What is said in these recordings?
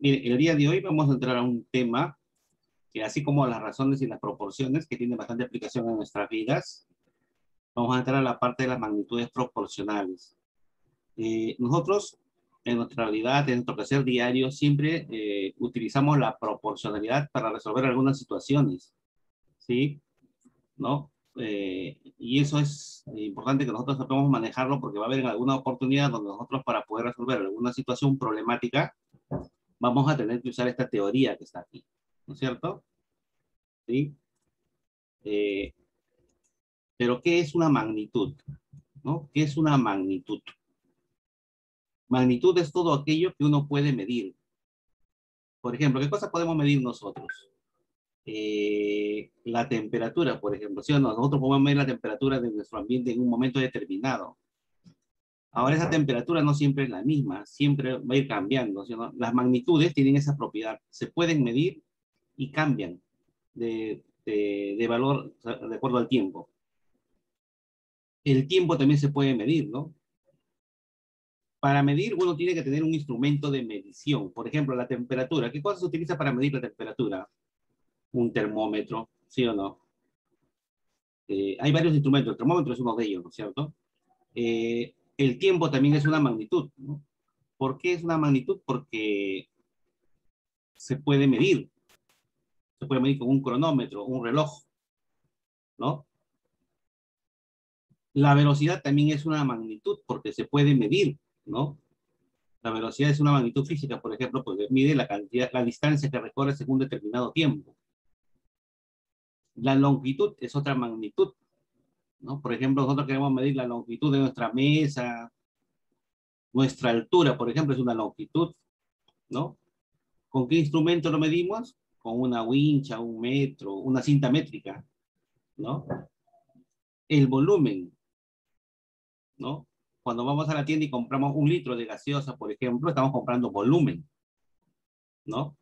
Mire, el día de hoy vamos a entrar a un tema que, así como las razones y las proporciones, que tiene bastante aplicación en nuestras vidas, vamos a entrar a la parte de las magnitudes proporcionales. Nosotros, en nuestra realidad, en nuestro quehacer diario, siempre utilizamos la proporcionalidad para resolver algunas situaciones, ¿sí? ¿No? Y eso es importante que nosotros sepamos manejarlo, porque va a haber en alguna oportunidad donde nosotros, para poder resolver alguna situación problemática, vamos a tener que usar esta teoría que está aquí, ¿no es cierto? ¿Sí? Eh, pero ¿qué es una magnitud? ¿No? ¿Qué es una magnitud? Magnitud es todo aquello que uno puede medir. Por ejemplo, ¿qué cosas podemos medir nosotros? La temperatura, por ejemplo. ¿Sí o no? Nosotros podemos medir la temperatura de nuestro ambiente en un momento determinado. Ahora, esa temperatura no siempre es la misma, siempre va a ir cambiando, ¿sí o no? Las magnitudes tienen esa propiedad, se pueden medir y cambian de valor, o sea, de acuerdo al tiempo. El tiempo también se puede medir, ¿no? Para medir, uno tiene que tener un instrumento de medición. Por ejemplo, la temperatura. ¿Qué cosa se utiliza para medir la temperatura? Un termómetro, ¿sí o no? Hay varios instrumentos. El termómetro es uno de ellos, ¿no es cierto? El tiempo también es una magnitud, ¿no? ¿Por qué es una magnitud? Porque se puede medir. Se puede medir con un cronómetro, un reloj, ¿no? La velocidad también es una magnitud porque se puede medir, ¿no? La velocidad es una magnitud física, por ejemplo, porque mide la cantidad, la distancia que recorre según determinado tiempo. La longitud es otra magnitud, ¿no? Por ejemplo, nosotros queremos medir la longitud de nuestra mesa, nuestra altura, por ejemplo, es una longitud, ¿no? ¿Con qué instrumento lo medimos? Con una wincha, un metro, una cinta métrica, ¿no? El volumen, ¿no? Cuando vamos a la tienda y compramos un litro de gaseosa, por ejemplo, estamos comprando volumen, ¿no?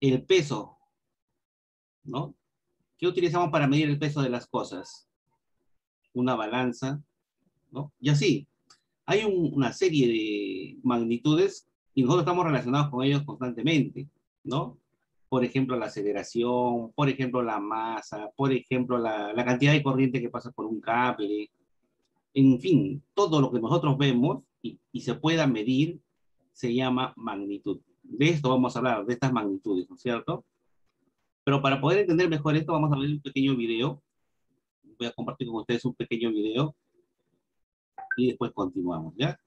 El peso, ¿no? ¿Qué utilizamos para medir el peso de las cosas? Una balanza, ¿no? Y así, hay una serie de magnitudes y nosotros estamos relacionados con ellos constantemente, ¿no? Por ejemplo, la aceleración, por ejemplo, la masa, por ejemplo, la cantidad de corriente que pasa por un cable, en fin, todo lo que nosotros vemos y se pueda medir se llama magnitud. De esto vamos a hablar, de estas magnitudes, ¿no es cierto? Pero para poder entender mejor esto, vamos a ver un pequeño video. Voy a compartir con ustedes un pequeño video y después continuamos, ¿ya?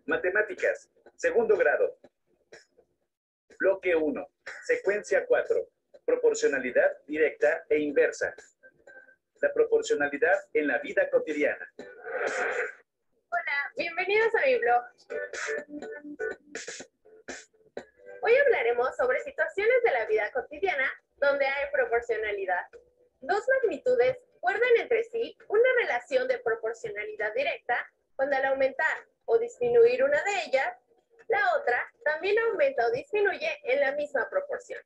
Matemáticas, segundo grado. Bloque 1, secuencia 4, proporcionalidad directa e inversa. La proporcionalidad en la vida cotidiana. Hola, bienvenidos a mi blog. Hoy hablaremos sobre situaciones de la vida cotidiana donde hay proporcionalidad. Dos magnitudes guardan entre sí una relación de proporcionalidad directa cuando al aumentar o disminuir una de ellas, la otra también aumenta o disminuye en la misma proporción.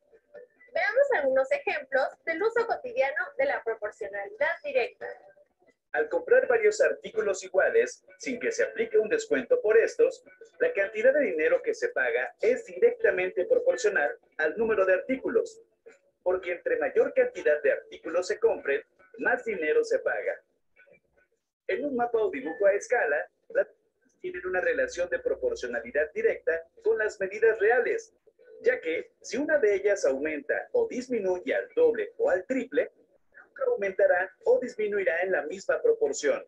Veamos algunos ejemplos del uso cotidiano de la proporcionalidad directa. Al comprar varios artículos iguales, sin que se aplique un descuento por estos, la cantidad de dinero que se paga es directamente proporcional al número de artículos, porque entre mayor cantidad de artículos se compren, más dinero se paga. En un mapa o dibujo a escala, las medidas tienen una relación de proporcionalidad directa con las medidas reales, ya que si una de ellas aumenta o disminuye al doble o al triple, aumentará o disminuirá en la misma proporción.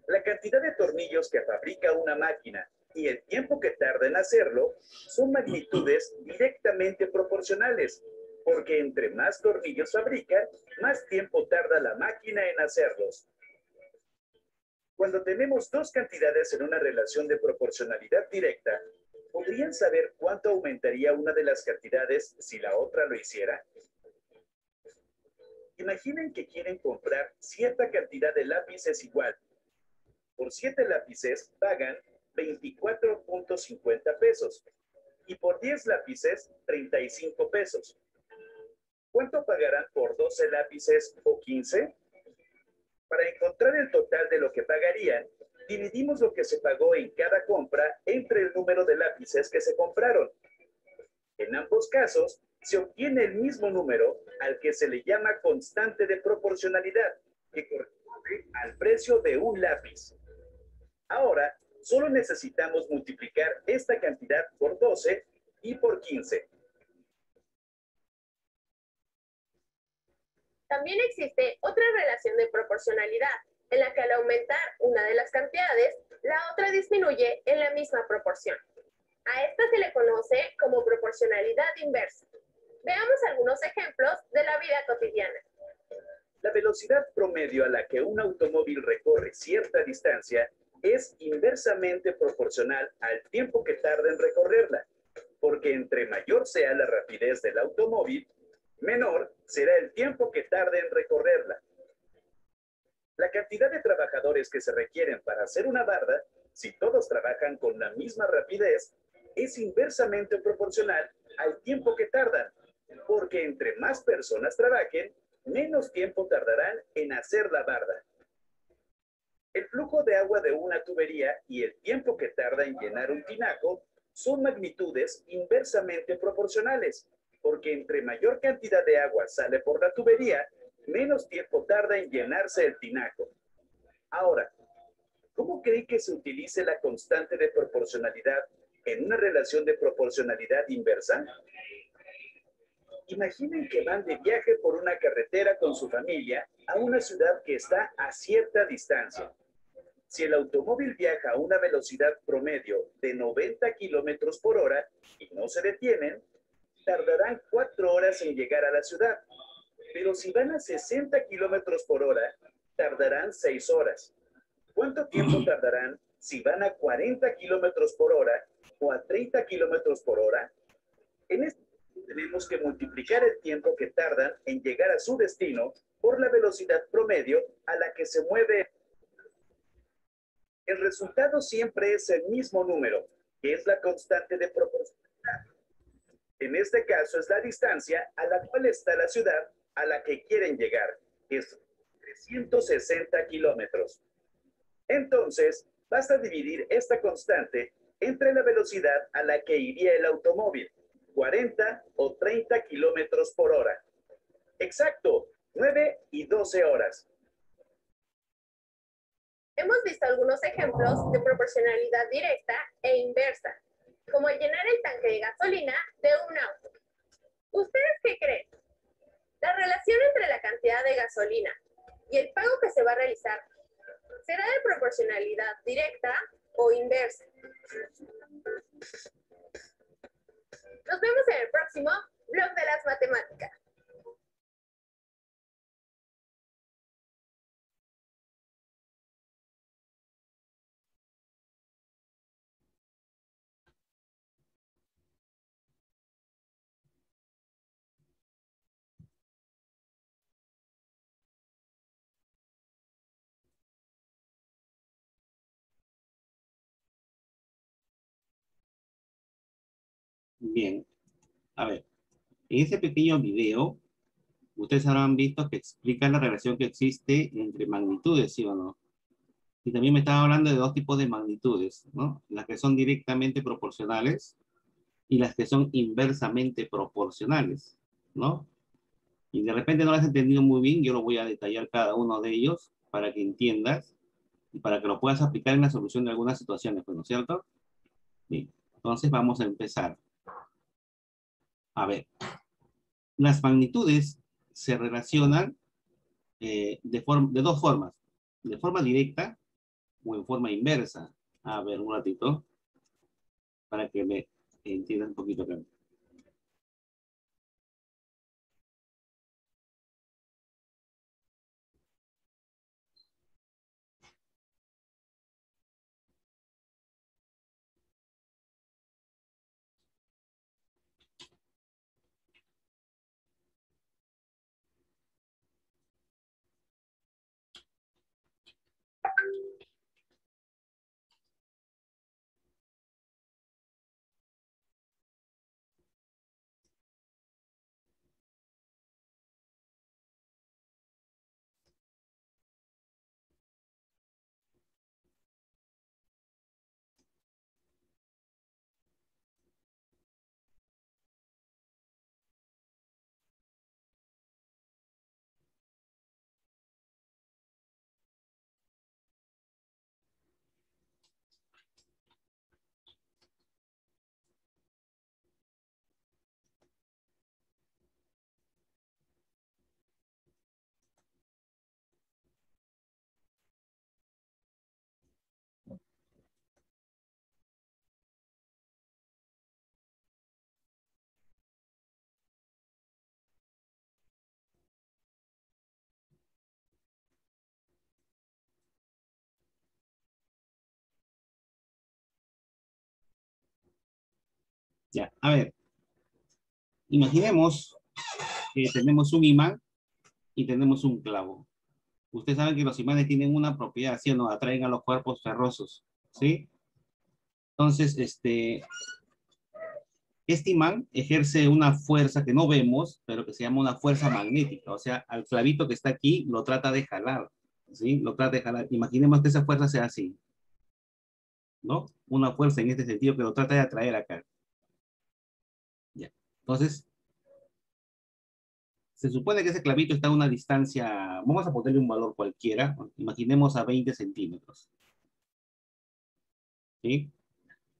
La cantidad de tornillos que fabrica una máquina y el tiempo que tarda en hacerlo son magnitudes directamente proporcionales, porque entre más tornillos fabrica, más tiempo tarda la máquina en hacerlos. Cuando tenemos dos cantidades en una relación de proporcionalidad directa, ¿Podrían saber cuánto aumentaría una de las cantidades si la otra lo hiciera? Imaginen que quieren comprar cierta cantidad de lápices igual. Por 7 lápices pagan 24.50 pesos y por 10 lápices 35 pesos. ¿Cuánto pagarán por 12 lápices o 15? Para encontrar el total de lo que pagarían, dividimos lo que se pagó en cada compra entre el número de lápices que se compraron. En ambos casos, se obtiene el mismo número al que se le llama constante de proporcionalidad, que corresponde al precio de un lápiz. Ahora, solo necesitamos multiplicar esta cantidad por 12 y por 15. También existe otra relación de proporcionalidad, en la que al aumentar una de las cantidades, la otra disminuye en la misma proporción. A esta se le conoce como proporcionalidad inversa. Veamos algunos ejemplos de la vida cotidiana. La velocidad promedio a la que un automóvil recorre cierta distancia es inversamente proporcional al tiempo que tarda en recorrerla, porque entre mayor sea la rapidez del automóvil, menor será el tiempo que tarde en recorrerla. La cantidad de trabajadores que se requieren para hacer una barda, si todos trabajan con la misma rapidez, es inversamente proporcional al tiempo que tardan, porque entre más personas trabajen, menos tiempo tardarán en hacer la barda. El flujo de agua de una tubería y el tiempo que tarda en llenar un tinaco son magnitudes inversamente proporcionales, porque entre mayor cantidad de agua sale por la tubería, menos tiempo tarda en llenarse el tinaco. Ahora, ¿cómo creen que se utilice la constante de proporcionalidad en una relación de proporcionalidad inversa? Imaginen que van de viaje por una carretera con su familia a una ciudad que está a cierta distancia. Si el automóvil viaja a una velocidad promedio de 90 kilómetros por hora y no se detienen, tardarán 4 horas en llegar a la ciudad. Pero si van a 60 kilómetros por hora, tardarán 6 horas. ¿Cuánto tiempo tardarán si van a 40 kilómetros por hora o a 30 kilómetros por hora? En este tenemos que multiplicar el tiempo que tardan en llegar a su destino por la velocidad promedio a la que se mueve. El resultado siempre es el mismo número, que es la constante de proporcionalidad. En este caso es la distancia a la cual está la ciudad a la que quieren llegar, que es 360 kilómetros. Entonces, basta dividir esta constante entre la velocidad a la que iría el automóvil, 40 o 30 kilómetros por hora. Exacto, 9 y 12 horas. Hemos visto algunos ejemplos de proporcionalidad directa e inversa, como el llenar el tanque de gasolina de un auto. ¿Ustedes qué creen? La relación entre la cantidad de gasolina y el pago que se va a realizar, ¿será de proporcionalidad directa o inversa? Nos vemos en el próximo Blog de las Matemáticas. Bien, a ver, en este pequeño video, ustedes habrán visto que explica la relación que existe entre magnitudes, ¿sí o no? Y también me estaba hablando de dos tipos de magnitudes, ¿no? Las que son directamente proporcionales y las que son inversamente proporcionales, ¿no? Y de repente no lo has entendido muy bien, yo lo voy a detallar cada uno de ellos para que entiendas y para que lo puedas aplicar en la solución de algunas situaciones, ¿no es cierto? Bien, entonces vamos a empezar. A ver, las magnitudes se relacionan de dos formas, de forma directa o en forma inversa. A ver, un ratito, para que me entiendan un poquito acá. Ya, a ver. Imaginemos que tenemos un imán y tenemos un clavo. Ustedes saben que los imanes tienen una propiedad, ¿sí o no? Atraen a los cuerpos ferrosos, ¿sí? Entonces, este imán ejerce una fuerza que no vemos, pero que se llama una fuerza magnética. O sea, al clavito que está aquí lo trata de jalar, ¿sí? Lo trata de jalar. Imaginemos que esa fuerza sea así, ¿no? Una fuerza en este sentido que lo trata de atraer acá. Ya. Entonces, se supone que ese clavito está a una distancia, vamos a ponerle un valor cualquiera, imaginemos a 20 centímetros. ¿Sí?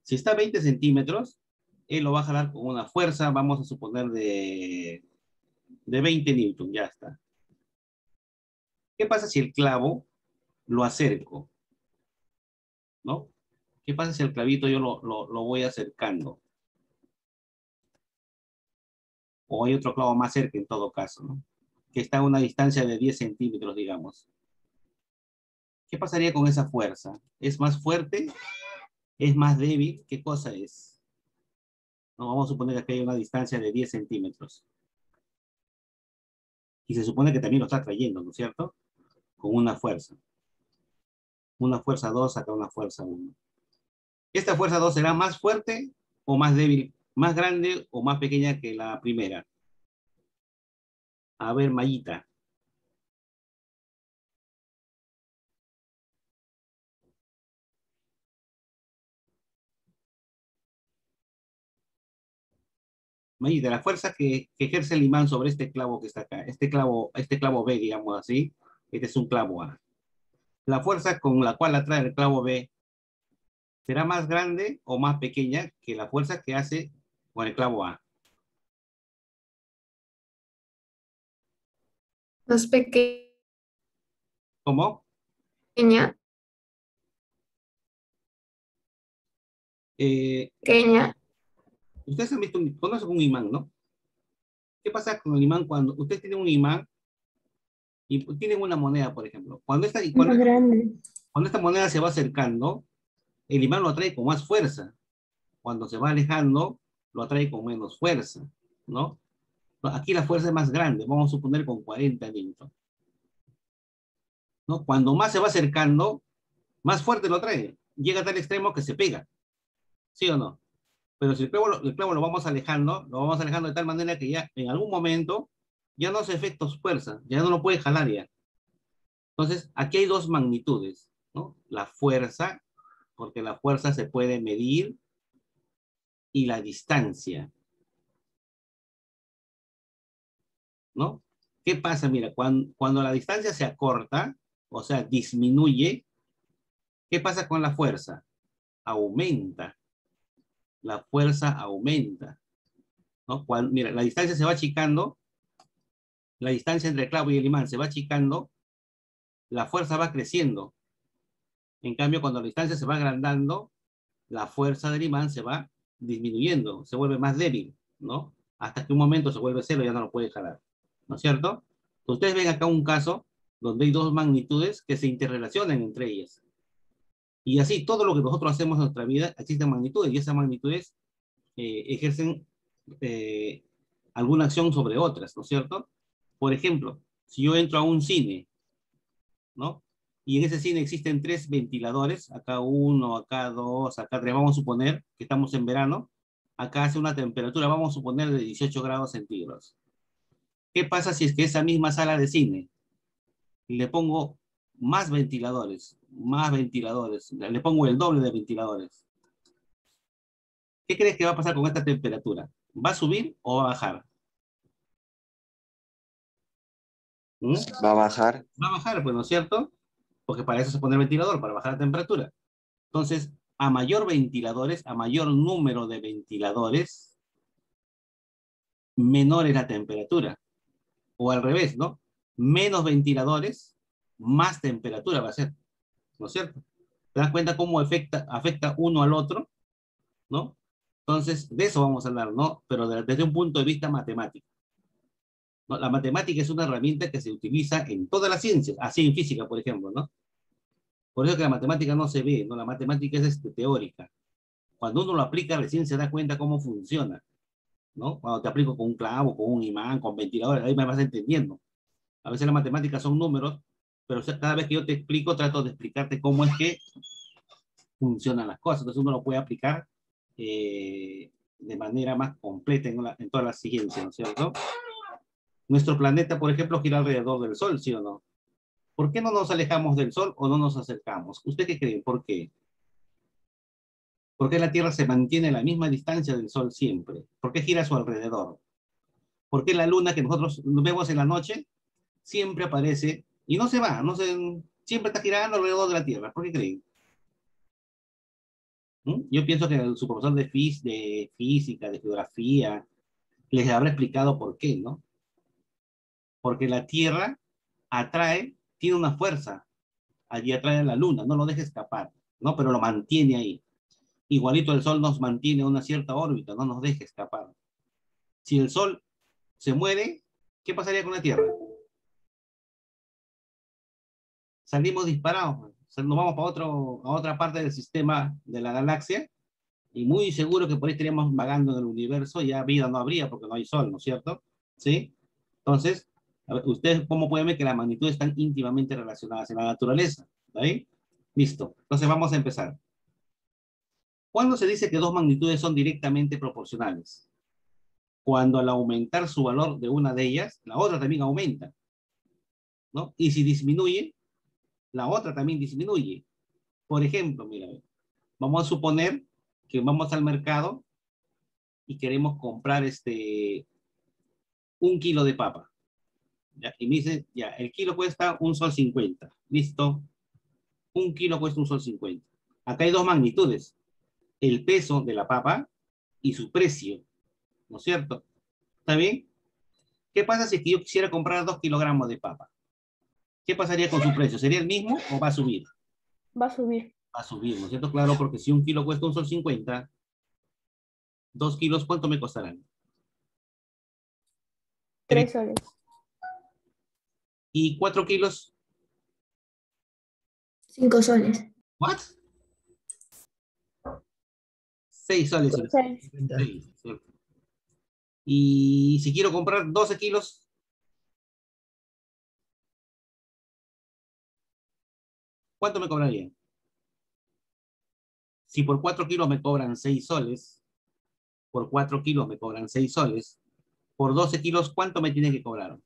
Si está a 20 centímetros, él lo va a jalar con una fuerza, vamos a suponer de 20 newton, ya está. ¿Qué pasa si el clavo lo acerco? ¿No? ¿Qué pasa si el clavito yo lo voy acercando? O hay otro clavo más cerca en todo caso, ¿no? Que está a una distancia de 10 centímetros, digamos. ¿Qué pasaría con esa fuerza? ¿Es más fuerte? ¿Es más débil? ¿Qué cosa es? No, vamos a suponer que hay una distancia de 10 centímetros. Y se supone que también lo está trayendo, ¿no es cierto? Con una fuerza. Una fuerza 2 acá una fuerza 1. ¿Esta fuerza 2 será más fuerte o más débil? ¿Más grande o más pequeña que la primera? A ver, Mayita. Mayita, la fuerza que ejerce el imán sobre este clavo que está acá, este clavo B, digamos así, este es un clavo A. La fuerza con la cual atrae el clavo B, ¿será más grande o más pequeña que la fuerza que hace con el clavo A? Más ¿Cómo? pequeña, Eh, pequeña. ustedes han visto, conocen un imán, ¿no? ¿Qué pasa con el imán cuando ustedes tienen un imán y tienen una moneda, por ejemplo? Más grande. Cuando esta moneda se va acercando, el imán lo atrae con más fuerza. Cuando se va alejando, lo atrae con menos fuerza, ¿no? Aquí la fuerza es más grande, vamos a suponer con 40 newton, ¿no? Cuando más se va acercando, más fuerte lo atrae. Llega a tal extremo que se pega, ¿sí o no? Pero si el clavo lo vamos alejando de tal manera que ya en algún momento ya no hace efectos fuerza, ya no lo puede jalar ya. Entonces, aquí hay dos magnitudes, ¿no? La fuerza, porque la fuerza se puede medir, y la distancia, ¿no? ¿Qué pasa? Mira, cuando la distancia se acorta, o sea, disminuye, ¿qué pasa con la fuerza? Aumenta. La fuerza aumenta, ¿no? Mira, la distancia se va achicando, la distancia entre el clavo y el imán se va achicando, la fuerza va creciendo. En cambio, cuando la distancia se va agrandando, la fuerza del imán se va disminuyendo, se vuelve más débil, ¿no? Hasta que un momento se vuelve cero y ya no lo puede jalar, ¿no es cierto? Ustedes ven acá un caso donde hay dos magnitudes que se interrelacionan entre ellas. Y así, todo lo que nosotros hacemos en nuestra vida, existen magnitudes, y esas magnitudes ejercen alguna acción sobre otras, ¿no es cierto? Por ejemplo, si yo entro a un cine, ¿no? Y en ese cine existen 3 ventiladores, acá uno, acá dos, acá tres, vamos a suponer que estamos en verano, acá hace una temperatura, vamos a suponer de 18 grados centígrados. ¿Qué pasa si es que esa misma sala de cine le pongo más ventiladores, le pongo el doble de ventiladores? ¿Qué crees que va a pasar con esta temperatura? ¿Va a subir o va a bajar? ¿Mm? Va a bajar. Va a bajar, pues, ¿no es cierto? Porque para eso se pone el ventilador, para bajar la temperatura. Entonces, a mayor ventiladores, a mayor número de ventiladores, menor es la temperatura. O al revés, ¿no? Menos ventiladores, más temperatura va a ser, ¿no es cierto? ¿Te das cuenta cómo afecta uno al otro? ¿No? Entonces, de eso vamos a hablar, ¿no? Pero desde un punto de vista matemático, ¿no? La matemática es una herramienta que se utiliza en todas las ciencias, así en física, por ejemplo, ¿no? Por eso que la matemática no se ve, ¿no? La matemática es teórica. Cuando uno lo aplica, recién se da cuenta cómo funciona, ¿no? Cuando te aplico con un clavo, con un imán, con ventiladores, ahí me vas entendiendo. A veces las matemáticas son números, pero cada vez que yo te explico, trato de explicarte cómo es que funcionan las cosas. Entonces uno lo puede aplicar de manera más completa en todas las ciencias, ¿no es cierto? Nuestro planeta, por ejemplo, gira alrededor del Sol, ¿sí o no? ¿Por qué no nos alejamos del Sol o no nos acercamos? ¿Usted qué cree? ¿Por qué? ¿Por qué la Tierra se mantiene a la misma distancia del Sol siempre? ¿Por qué gira a su alrededor? ¿Por qué la Luna que nosotros vemos en la noche siempre aparece y no se va, siempre está girando alrededor de la Tierra? ¿Por qué creen? Yo pienso que su profesor de física, de geografía, les habrá explicado por qué, ¿no? Porque la Tierra tiene una fuerza, allí atrae a la Luna, no lo deja escapar, ¿no? Pero lo mantiene ahí. Igualito el Sol nos mantiene en una cierta órbita, no nos deja escapar. Si el Sol se muere, ¿qué pasaría con la Tierra? Salimos disparados, nos vamos a otra parte del sistema de la galaxia y muy seguro que por ahí estaríamos vagando en el universo, ya vida no habría porque no hay Sol, ¿no es cierto? ¿Sí? Entonces, a ver, ustedes cómo pueden ver que las magnitudes están íntimamente relacionadas en la naturaleza. ¿Ahí? Listo. Entonces vamos a empezar. ¿Cuándo se dice que dos magnitudes son directamente proporcionales? Cuando al aumentar su valor de una de ellas, la otra también aumenta, ¿no? Y si disminuye, la otra también disminuye. Por ejemplo, mira, vamos a suponer que vamos al mercado y queremos comprar 1 kilo de papa. ¿Ya? Y me dice, ya, el kilo cuesta $1.50. Listo. 1 kilo cuesta $1.50. Acá hay dos magnitudes. El peso de la papa y su precio. ¿No es cierto? ¿Está bien? ¿Qué pasa si yo quisiera comprar 2 kilogramos de papa? ¿Qué pasaría con su precio? ¿Sería el mismo o va a subir? Va a subir. Va a subir, ¿no es cierto? Claro, porque si 1 kilo cuesta $1.50, 2 kilos, ¿cuánto me costarán? 3 soles. ¿Y 4 kilos? 5 soles. ¿What? 6 soles. 6. 6, ¿cierto? Y si quiero comprar 12 kilos, ¿cuánto me cobrarían? Si por 4 kilos me cobran 6 soles, por 4 kilos me cobran 6 soles, por 12 kilos, ¿cuánto me tienen que cobrar?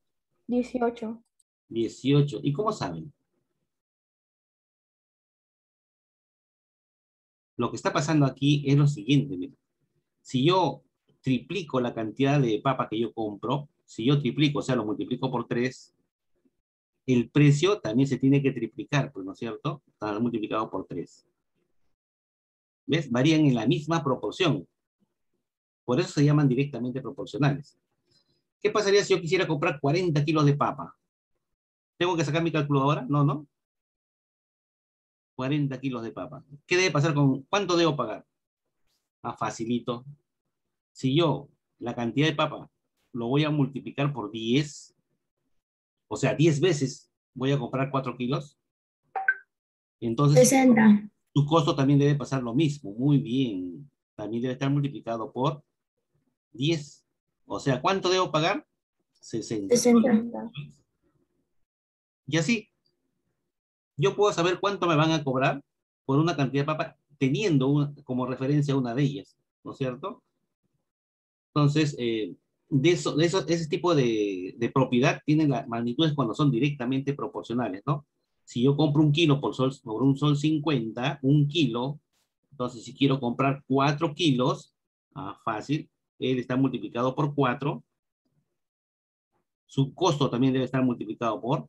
18. 18. ¿Y cómo saben? Lo que está pasando aquí es lo siguiente, mira. Si yo triplico la cantidad de papa que yo compro, si yo triplico, o sea, lo multiplico por 3, el precio también se tiene que triplicar, pues, ¿no es cierto? Está multiplicado por 3. ¿Ves? Varían en la misma proporción. Por eso se llaman directamente proporcionales. ¿Qué pasaría si yo quisiera comprar 40 kilos de papa? ¿Tengo que sacar mi calculadora? No, no. 40 kilos de papa. ¿Qué debe pasar con cuánto debo pagar? Ah, facilito. Si yo la cantidad de papa lo voy a multiplicar por 10, o sea, 10 veces voy a comprar 4 kilos, entonces 60. tu costo también debe pasar lo mismo. Muy bien. También debe estar multiplicado por 10. O sea, ¿cuánto debo pagar? 60. 60. Y así, yo puedo saber cuánto me van a cobrar por una cantidad de papa teniendo como referencia una de ellas, ¿no es cierto? Entonces, ese tipo de propiedad tienen las magnitudes cuando son directamente proporcionales, ¿no? Si yo compro 1 kilo por $1.50, 1 kilo, entonces si quiero comprar 4 kilos, fácil, él está multiplicado por 4, su costo también debe estar multiplicado por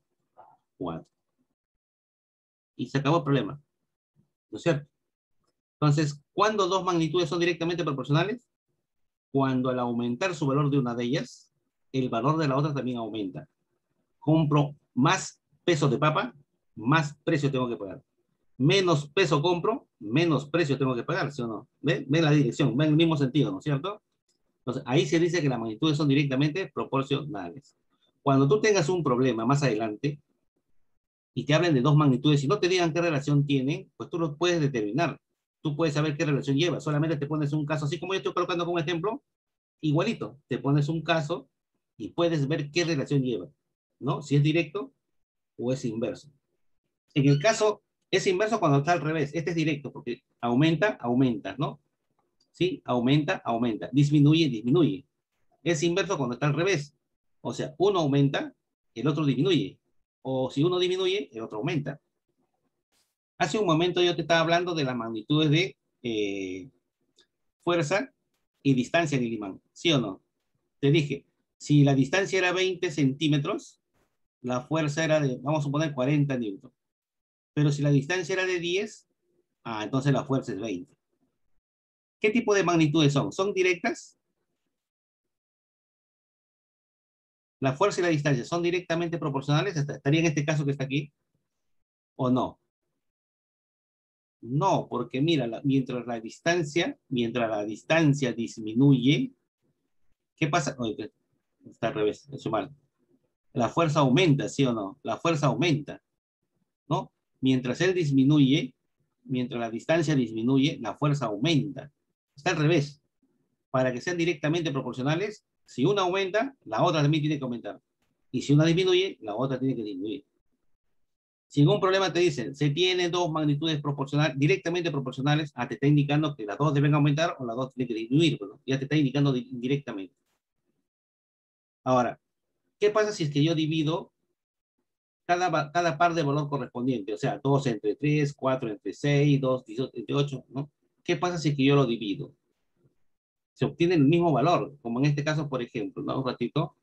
4. Y se acabó el problema, ¿no es cierto? Entonces, ¿cuándo dos magnitudes son directamente proporcionales? Cuando al aumentar su valor de una de ellas, el valor de la otra también aumenta. Compro más peso de papa, más precio tengo que pagar. Menos peso compro, menos precio tengo que pagar, ¿sí o no? ¿Ven la dirección? ¿Ven el mismo sentido, no es cierto? Entonces, ahí se dice que las magnitudes son directamente proporcionales. Cuando tú tengas un problema más adelante y te hablen de dos magnitudes y no te digan qué relación tienen, pues tú lo puedes determinar. tú puedes saber qué relación lleva. Solamente te pones un caso, así como yo estoy colocando como ejemplo, igualito. Te pones un caso y puedes ver qué relación lleva, ¿no? Si es directo o es inverso. En el caso, es inverso cuando está al revés. Este es directo porque aumenta, aumenta, ¿no? ¿Sí? Aumenta, aumenta. Disminuye, disminuye. Es inverso cuando está al revés. O sea, uno aumenta, el otro disminuye. O si uno disminuye, el otro aumenta. Hace un momento yo te estaba hablando de las magnitudes de fuerza y distancia del imán. ¿Sí o no? Te dije, si la distancia era 20 centímetros, la fuerza era de, vamos a suponer, 40 newton. Pero si la distancia era de 10, entonces la fuerza es 20. ¿Qué tipo de magnitudes son? ¿Son directas? La fuerza y la distancia son directamente proporcionales. ¿Estaría en este caso que está aquí? ¿O no? No, porque mira, mientras la distancia disminuye, ¿qué pasa? Oye, está al revés, eso mal. La fuerza aumenta, ¿sí o no? La fuerza aumenta, ¿no? Mientras él disminuye, mientras la distancia disminuye, la fuerza aumenta. Está al revés. Para que sean directamente proporcionales, si una aumenta, la otra también tiene que aumentar. Y si una disminuye, la otra tiene que disminuir. Si ningún problema te dicen, se tienen dos magnitudes proporcionales, directamente proporcionales, te está indicando que las dos deben aumentar o las dos tienen que disminuir, ¿no? Ya te está indicando directamente. Ahora, ¿qué pasa si es que yo divido cada par de valor correspondiente? O sea, 2 entre 3, 4 entre 6, 2 entre 8, ¿no? ¿Qué pasa si es que yo lo divido? Se obtiene el mismo valor, como en este caso, por ejemplo, ¿no? Un ratito.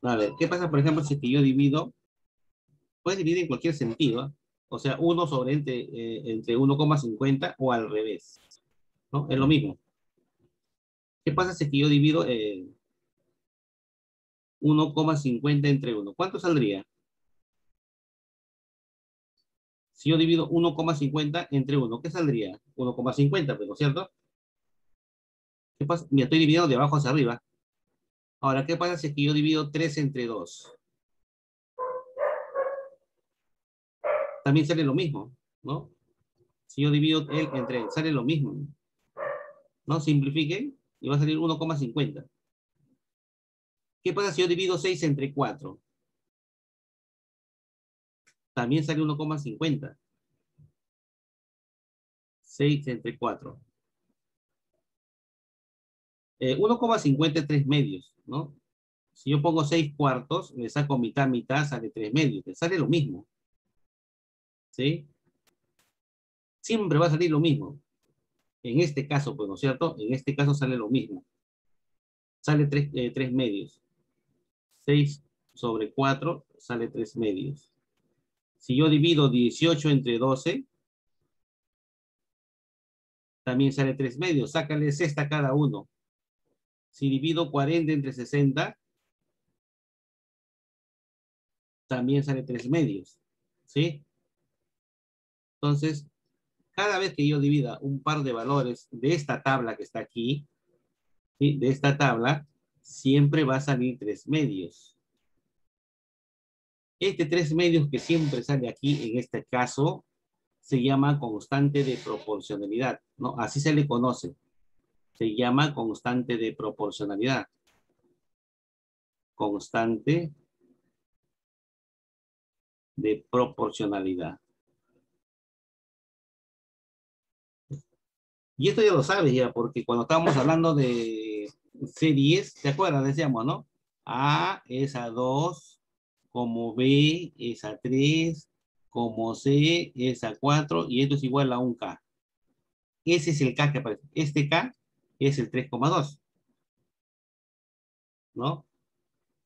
A ver, ¿qué pasa, por ejemplo, si es que yo divido? Puedes dividir en cualquier sentido, ¿eh? O sea, 1 sobre entre 1,50 o al revés, ¿no? Es lo mismo. ¿Qué pasa si es que yo divido 1,50 entre 1? ¿Cuánto saldría? Si yo divido 1,50 entre 1, ¿qué saldría? 1,50, ¿no es cierto? ¿Qué pasa? Me estoy dividiendo de abajo hacia arriba. Ahora, ¿qué pasa si es que yo divido 3 entre 2? También sale lo mismo, ¿no? Si yo divido él entre él, sale lo mismo, ¿no? Simplifiquen y va a salir 1,50. ¿Qué pasa si yo divido 6 entre 4? También sale 1,50. 6 entre 4. 1,50 es 3 medios, ¿no? Si yo pongo 6 cuartos, le saco mitad, mitad, sale 3 medios. Te sale lo mismo. ¿Sí? Siempre va a salir lo mismo. En este caso, pues, ¿no es cierto? En este caso sale lo mismo. Sale 3 medios. 6 sobre 4 sale 3 medios. Si yo divido 18 entre 12, también sale 3 medios. Sácale sexta a cada uno. Si divido 40 entre 60, también sale 3 medios. ¿Sí? Entonces, cada vez que yo divida un par de valores de esta tabla que está aquí, ¿sí? De esta tabla, siempre va a salir 3 medios. Este 3 medios que siempre sale aquí, en este caso, se llama constante de proporcionalidad, ¿no? Así se le conoce. Se llama constante de proporcionalidad. Constante de proporcionalidad. Y esto ya lo sabes ya, porque cuando estábamos hablando de series, ¿te acuerdas? Decíamos, ¿no? A es a 2, como B es a 3, como C es a 4, y esto es igual a un K. Ese es el K que aparece. Este K es el 3,2. ¿No?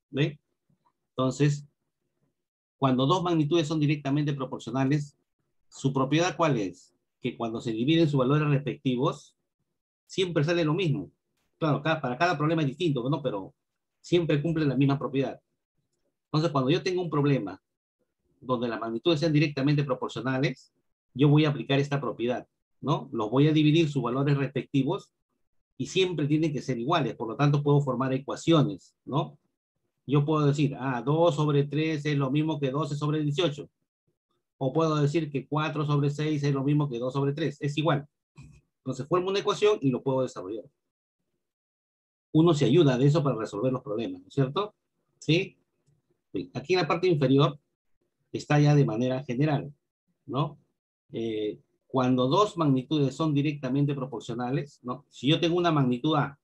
¿Ve? Entonces, cuando dos magnitudes son directamente proporcionales, ¿su propiedad cuál es? Que cuando se dividen sus valores respectivos, siempre sale lo mismo. Claro, para cada problema es distinto, ¿no? Pero siempre cumple la misma propiedad. Entonces, cuando yo tengo un problema donde las magnitudes sean directamente proporcionales, yo voy a aplicar esta propiedad. ¿no? Los voy a dividir sus valores respectivos y siempre tienen que ser iguales, por lo tanto puedo formar ecuaciones, ¿no? Yo puedo decir, 2 sobre 3 es lo mismo que 12 sobre 18. O puedo decir que 4 sobre 6 es lo mismo que 2 sobre 3. Es igual. Entonces formo una ecuación y lo puedo desarrollar. Uno se ayuda de eso para resolver los problemas, ¿no es cierto? ¿Sí? Aquí en la parte inferior está ya de manera general, ¿no? Cuando dos magnitudes son directamente proporcionales, ¿no? Si yo tengo una magnitud A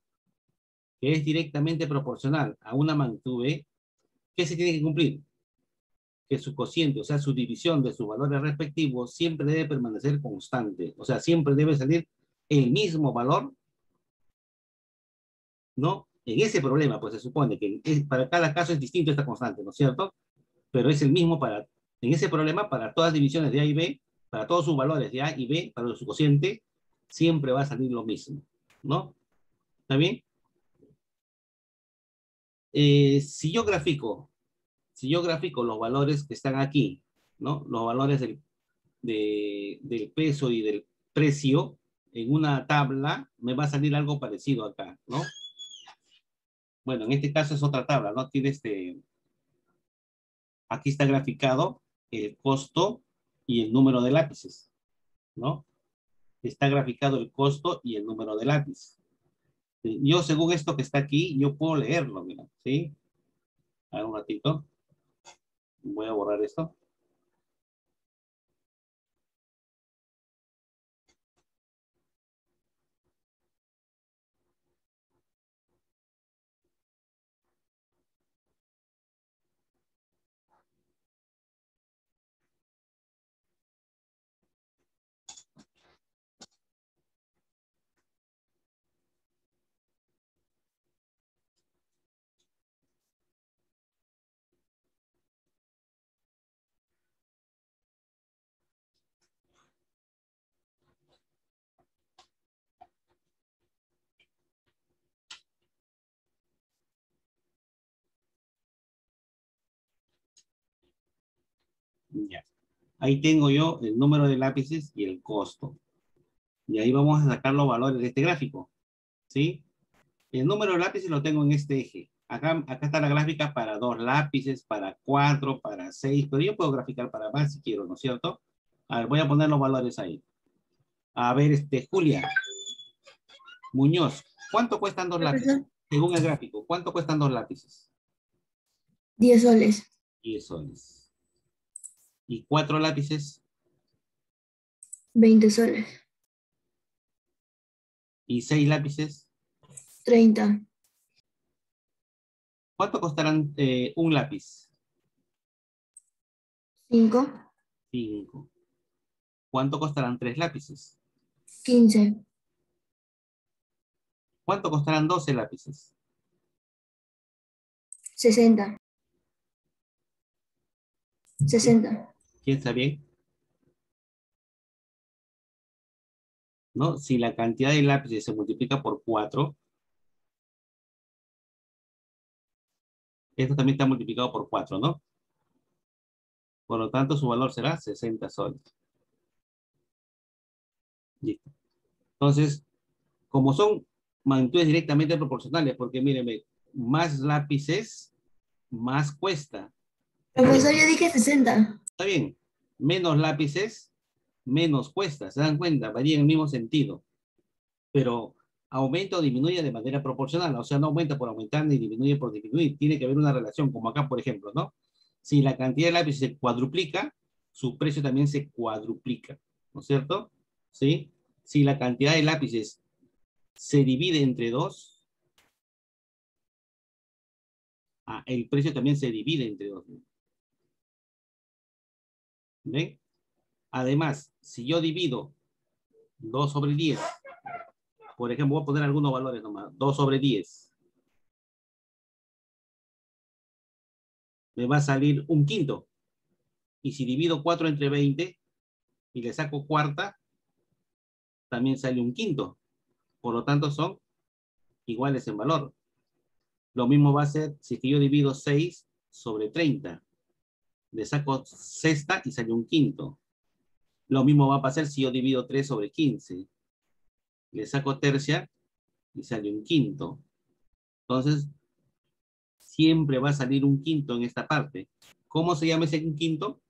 que es directamente proporcional a una magnitud B, ¿qué se tiene que cumplir? Que su cociente, o sea, su división de sus valores respectivos, siempre debe permanecer constante. O sea, siempre debe salir el mismo valor, ¿no? En ese problema, pues se supone que para cada caso es distinto esta constante, ¿no es cierto? Pero es el mismo en ese problema para todas las divisiones de A y B, para todos sus valores de A y B, para su cociente, siempre va a salir lo mismo, ¿no? ¿Está bien? Si yo grafico los valores que están aquí, ¿no? Los valores del peso y del precio en una tabla, me va a salir algo parecido acá, ¿no? Bueno, en este caso es otra tabla, ¿no? Tiene aquí está graficado el costo y el número de lápices, ¿no? Está graficado el costo y el número de lápiz. Yo, según esto que está aquí, yo puedo leerlo, mira, ¿sí? A ver un ratito. Voy a borrar esto. Ya. Ahí tengo yo el número de lápices y el costo. Y ahí vamos a sacar los valores de este gráfico, ¿sí? El número de lápices lo tengo en este eje. Acá está la gráfica para 2 lápices, para 4, para 6, pero yo puedo graficar para más si quiero, ¿no es cierto? A ver, voy a poner los valores ahí. A ver, Julia Muñoz, ¿cuánto cuestan 2 lápices? Profesor, Según el gráfico, ¿cuánto cuestan 2 lápices? 10 soles, 10 soles. ¿Y 4 lápices? 20 soles, ¿Y 6 lápices? 30, ¿Cuánto costarán un lápiz? 5, 5. ¿Cuánto costarán 3 lápices? 15, ¿Cuánto costarán 12 lápices? 60, 60. ¿Quién está bien? ¿No? Si la cantidad de lápices se multiplica por 4, esto también está multiplicado por 4, ¿no? Por lo tanto, su valor será 60 soles. Listo. Entonces, como son magnitudes directamente proporcionales, porque mírenme, más lápices, más cuesta. Profesor, yo dije 60. Está bien. Menos lápices, menos cuesta. ¿Se dan cuenta? Varía en el mismo sentido. Pero aumenta o disminuye de manera proporcional. O sea, no aumenta por aumentar ni disminuye por disminuir. Tiene que haber una relación, como acá, por ejemplo, ¿no? Si la cantidad de lápices se cuadruplica, su precio también se cuadruplica. ¿No es cierto? ¿Sí? Si la cantidad de lápices se divide entre 2, el precio también se divide entre 2. ¿Ven? Además, si yo divido 2 sobre 10, por ejemplo, voy a poner algunos valores nomás, 2 sobre 10, me va a salir un quinto. Y si divido 4 entre 20 y le saco cuarta, también sale un quinto. Por lo tanto, son iguales en valor. Lo mismo va a ser si es que yo divido 6 sobre 30. Le saco sexta y sale un quinto. Lo mismo va a pasar si yo divido 3 sobre 15. Le saco tercia y sale un quinto. Entonces, siempre va a salir un quinto en esta parte. ¿Cómo se llama ese quinto?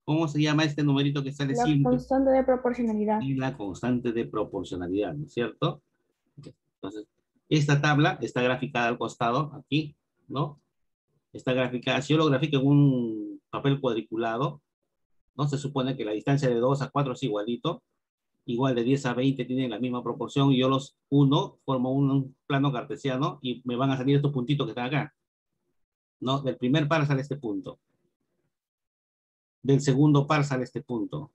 ¿Cómo se llama este numerito que sale La siempre? constante de proporcionalidad. Y la constante de proporcionalidad, ¿no es cierto? Entonces, esta tabla está graficada al costado, aquí, ¿no? Está graficada, si yo lo grafico en un papel cuadriculado, ¿no? Se supone que la distancia de 2 a 4 es igualito, igual de 10 a 20 tienen la misma proporción, y yo los uno, formo un plano cartesiano, y me van a salir estos puntitos que están acá, ¿no? Del primer par sale este punto. Del segundo par sale este punto.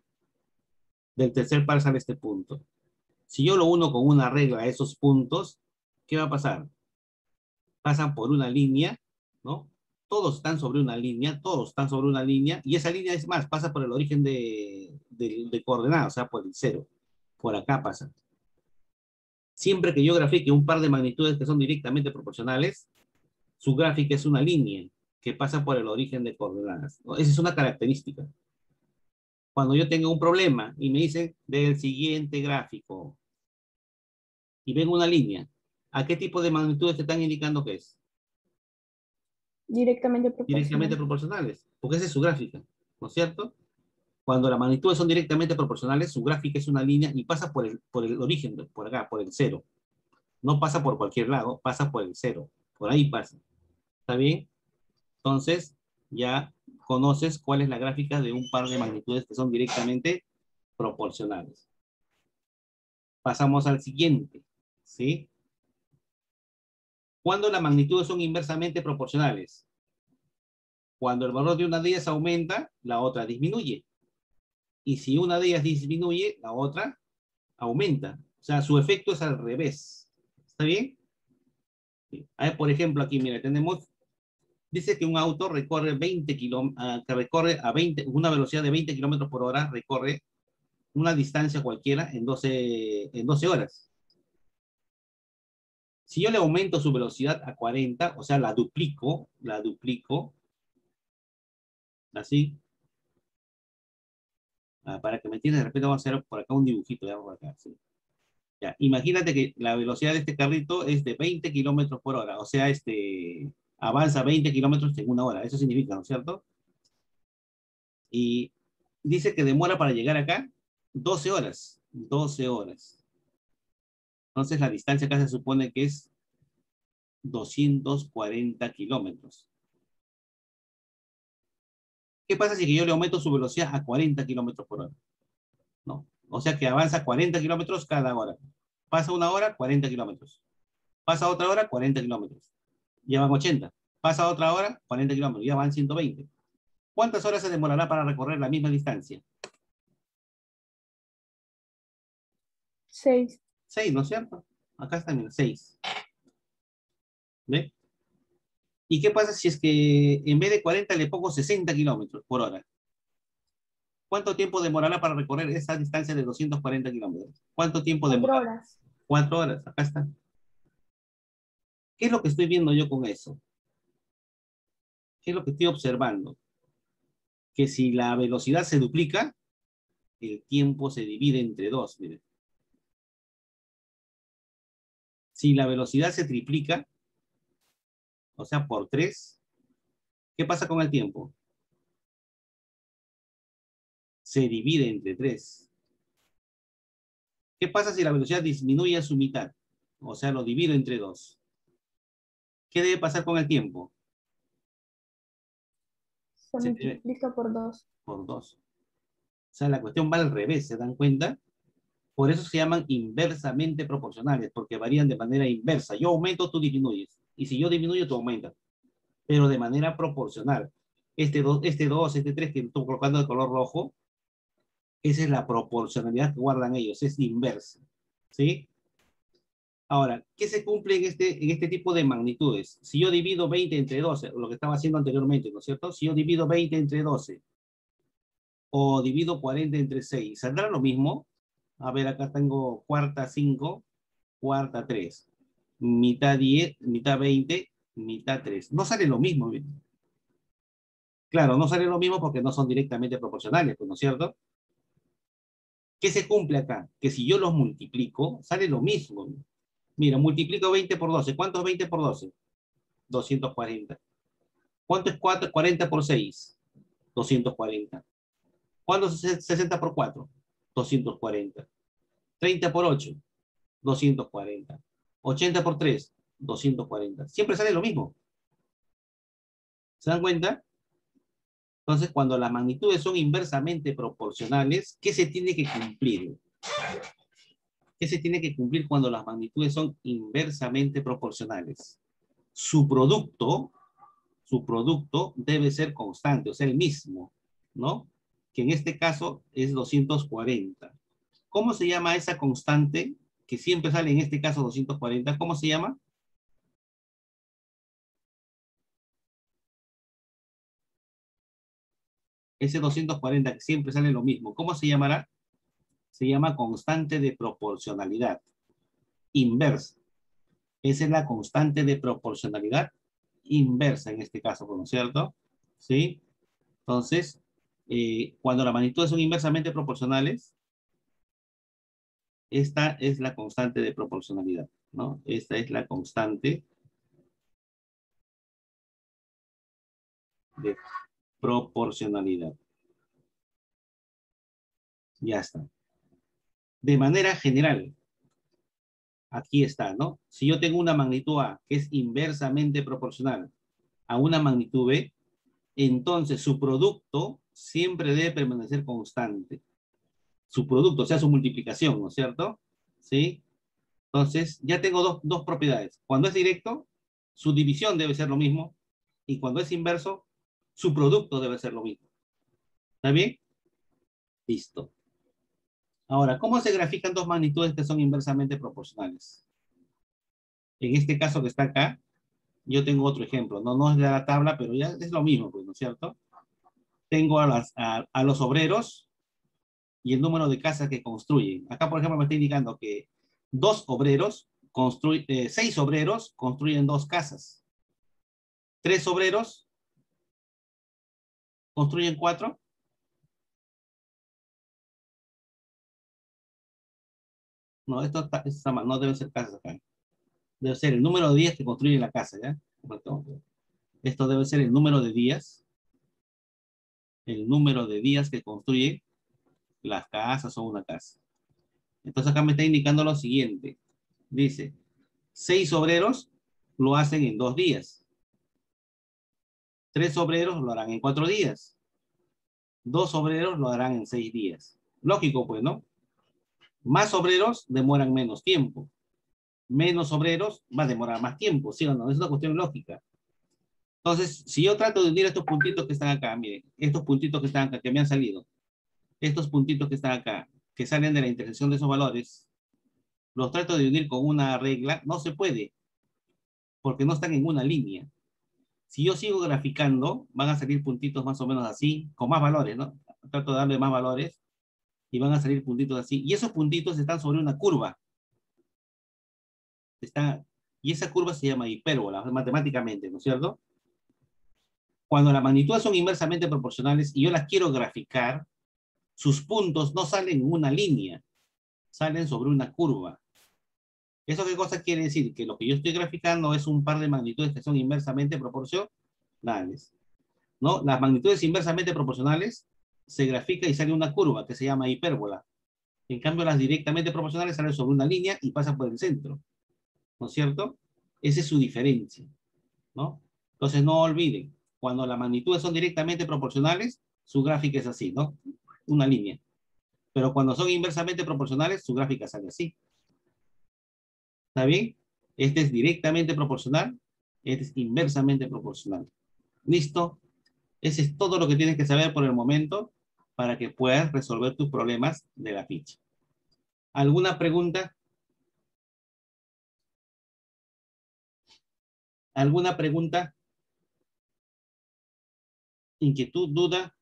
Del tercer par sale este punto. Si yo lo uno con una regla a esos puntos, ¿qué va a pasar? Pasan por una línea, ¿no? Todos están sobre una línea, y esa línea es más, pasa por el origen de coordenadas, o sea, por el cero. Por acá pasa. Siempre que yo grafique un par de magnitudes que son directamente proporcionales, su gráfica es una línea que pasa por el origen de coordenadas, ¿no? Esa es una característica. Cuando yo tengo un problema y me dicen del siguiente gráfico y ven una línea, ¿a qué tipo de magnitudes te están indicando que es? Directamente Directamente proporcional. proporcionales, porque esa es su gráfica, ¿no es cierto? Cuando las magnitudes son directamente proporcionales, su gráfica es una línea y pasa por el origen, por acá, por el cero. No pasa por cualquier lado, pasa por el cero. Por ahí pasa. ¿Está bien? Entonces, ya conoces cuál es la gráfica de un par de magnitudes que son directamente proporcionales. Pasamos al siguiente, ¿sí? Cuando las magnitudes son inversamente proporcionales. Cuando el valor de una de ellas aumenta, la otra disminuye. Y si una de ellas disminuye, la otra aumenta. O sea, su efecto es al revés. ¿Está bien? Sí. A ver, por ejemplo, aquí, mira, tenemos, dice que un auto recorre 20 kilómetros, que recorre a 20, una velocidad de 20 kilómetros por hora, recorre una distancia cualquiera en 12 horas. Si yo le aumento su velocidad a 40, o sea, la duplico, así, para que me entiendan, de repente vamos a hacer por acá un dibujito, ya, por acá, ¿sí? Ya, imagínate que la velocidad de este carrito es de 20 kilómetros por hora, o sea, avanza 20 kilómetros en una hora, eso significa, ¿no es cierto? Y dice que demora para llegar acá 12 horas, 12 horas. Entonces la distancia acá se supone que es 240 kilómetros. ¿Qué pasa si yo le aumento su velocidad a 40 kilómetros por hora? ¿No? O sea que avanza 40 kilómetros cada hora. Pasa una hora, 40 kilómetros. Pasa otra hora, 40 kilómetros. Ya van 80. Pasa otra hora, 40 kilómetros. Ya van 120. ¿Cuántas horas se demorará para recorrer la misma distancia? 6. 6, ¿no es cierto? Acá está, mira, 6. ¿Ve? ¿Y qué pasa si es que en vez de 40 le pongo 60 kilómetros por hora? ¿Cuánto tiempo demorará para recorrer esa distancia de 240 kilómetros? ¿Cuánto tiempo 4 demorará? horas. 4 horas, acá está. ¿Qué es lo que estoy viendo yo con eso? ¿Qué es lo que estoy observando? Que si la velocidad se duplica, el tiempo se divide entre 2. Miren. Si la velocidad se triplica, o sea, por 3, ¿qué pasa con el tiempo? Se divide entre 3. ¿Qué pasa si la velocidad disminuye a su mitad? O sea, lo divido entre 2. ¿Qué debe pasar con el tiempo? Se Se debe multiplica por 2. por 2. O sea, la cuestión va al revés, ¿se dan cuenta? Por eso se llaman inversamente proporcionales, porque varían de manera inversa. Yo aumento, tú disminuyes. Y si yo disminuyo, tú aumentas. Pero de manera proporcional. Este 2, este 3 que estoy colocando de color rojo, esa es la proporcionalidad que guardan ellos, es inversa. ¿Sí? Ahora, ¿qué se cumple en este tipo de magnitudes? Si yo divido 20 entre 12, lo que estaba haciendo anteriormente, ¿no es cierto? Si yo divido 20 entre 12 o divido 40 entre 6, ¿saldrá lo mismo? A ver, acá tengo cuarta 5, cuarta 3, mitad 10, mitad 20, mitad 3. No sale lo mismo. ¿Bien? Claro, no sale lo mismo porque no son directamente proporcionales, pues, ¿no es cierto? ¿Qué se cumple acá? Que si yo los multiplico, sale lo mismo. Mira, multiplico 20 por 12. ¿Cuánto es 20 por 12? 240. ¿Cuánto es 40 por 6? 240. ¿Cuánto es 60 por 4? 240. 30 por 8, 240. 80 por 3, 240. Siempre sale lo mismo. ¿Se dan cuenta? Entonces, cuando las magnitudes son inversamente proporcionales, ¿qué se tiene que cumplir? ¿Qué se tiene que cumplir cuando las magnitudes son inversamente proporcionales? Su producto debe ser constante, o sea, el mismo, ¿no? Que en este caso es 240. ¿Cómo se llama esa constante que siempre sale en este caso 240? ¿Cómo se llama? Ese 240 que siempre sale lo mismo. ¿Cómo se llamará? Se llama constante de proporcionalidad inversa. Esa es la constante de proporcionalidad inversa en este caso, ¿no es cierto? ¿Sí? Entonces, cuando las magnitudes son inversamente proporcionales, esta es la constante de proporcionalidad, ¿no? Esta es la constante de proporcionalidad. Ya está. De manera general, aquí está, ¿no? Si yo tengo una magnitud A que es inversamente proporcional a una magnitud B, entonces su producto siempre debe permanecer constante. Su producto, o sea, su multiplicación, ¿no es cierto? ¿Sí? Entonces, ya tengo dos propiedades. Cuando es directo, su división debe ser lo mismo. Y cuando es inverso, su producto debe ser lo mismo. ¿Está bien? Listo. Ahora, ¿cómo se grafican dos magnitudes que son inversamente proporcionales? En este caso que está acá, yo tengo otro ejemplo. No es de la tabla, pero ya es lo mismo, pues, ¿no es cierto? Tengo a los obreros y el número de casas que construyen. Acá, por ejemplo, me está indicando que 6 obreros construyen 2 casas. 3 obreros construyen 4. No, no deben ser casas acá. Debe ser el número de días que construyen la casa, ¿ya? Esto debe ser el número de días. El número de días que construye las casas o una casa. Entonces acá me está indicando lo siguiente. Dice, 6 obreros lo hacen en 2 días. 3 obreros lo harán en 4 días. 2 obreros lo harán en 6 días. Lógico, pues, ¿no? Más obreros demoran menos tiempo. Menos obreros va a demorar más tiempo, ¿sí o no? Es una cuestión lógica. Entonces, si yo trato de unir estos puntitos que están acá, miren, estos puntitos que están acá, que me han salido, estos puntitos que están acá, que salen de la intersección de esos valores, los trato de unir con una regla, no se puede, porque no están en una línea. Si yo sigo graficando, van a salir puntitos más o menos así, con más valores, ¿no? Trato de darle más valores, y van a salir puntitos así. Y esos puntitos están sobre una curva. Y esa curva se llama hipérbola, matemáticamente, ¿no es cierto? Cuando las magnitudes son inversamente proporcionales y yo las quiero graficar, sus puntos no salen en una línea, salen sobre una curva. ¿Eso qué cosa quiere decir? Que lo que yo estoy graficando es un par de magnitudes que son inversamente proporcionales, ¿no? Las magnitudes inversamente proporcionales se grafica y sale una curva que se llama hipérbola. En cambio, las directamente proporcionales salen sobre una línea y pasan por el centro, ¿no es cierto? Esa es su diferencia, ¿no? Entonces, no olviden, cuando las magnitudes son directamente proporcionales, su gráfica es así, ¿no? Una línea. Pero cuando son inversamente proporcionales, su gráfica sale así. ¿Está bien? Este es directamente proporcional, este es inversamente proporcional. ¿Listo? Ese es todo lo que tienes que saber por el momento para que puedas resolver tus problemas de la ficha. ¿Alguna pregunta? ¿Alguna pregunta? ¿Inquietud, duda?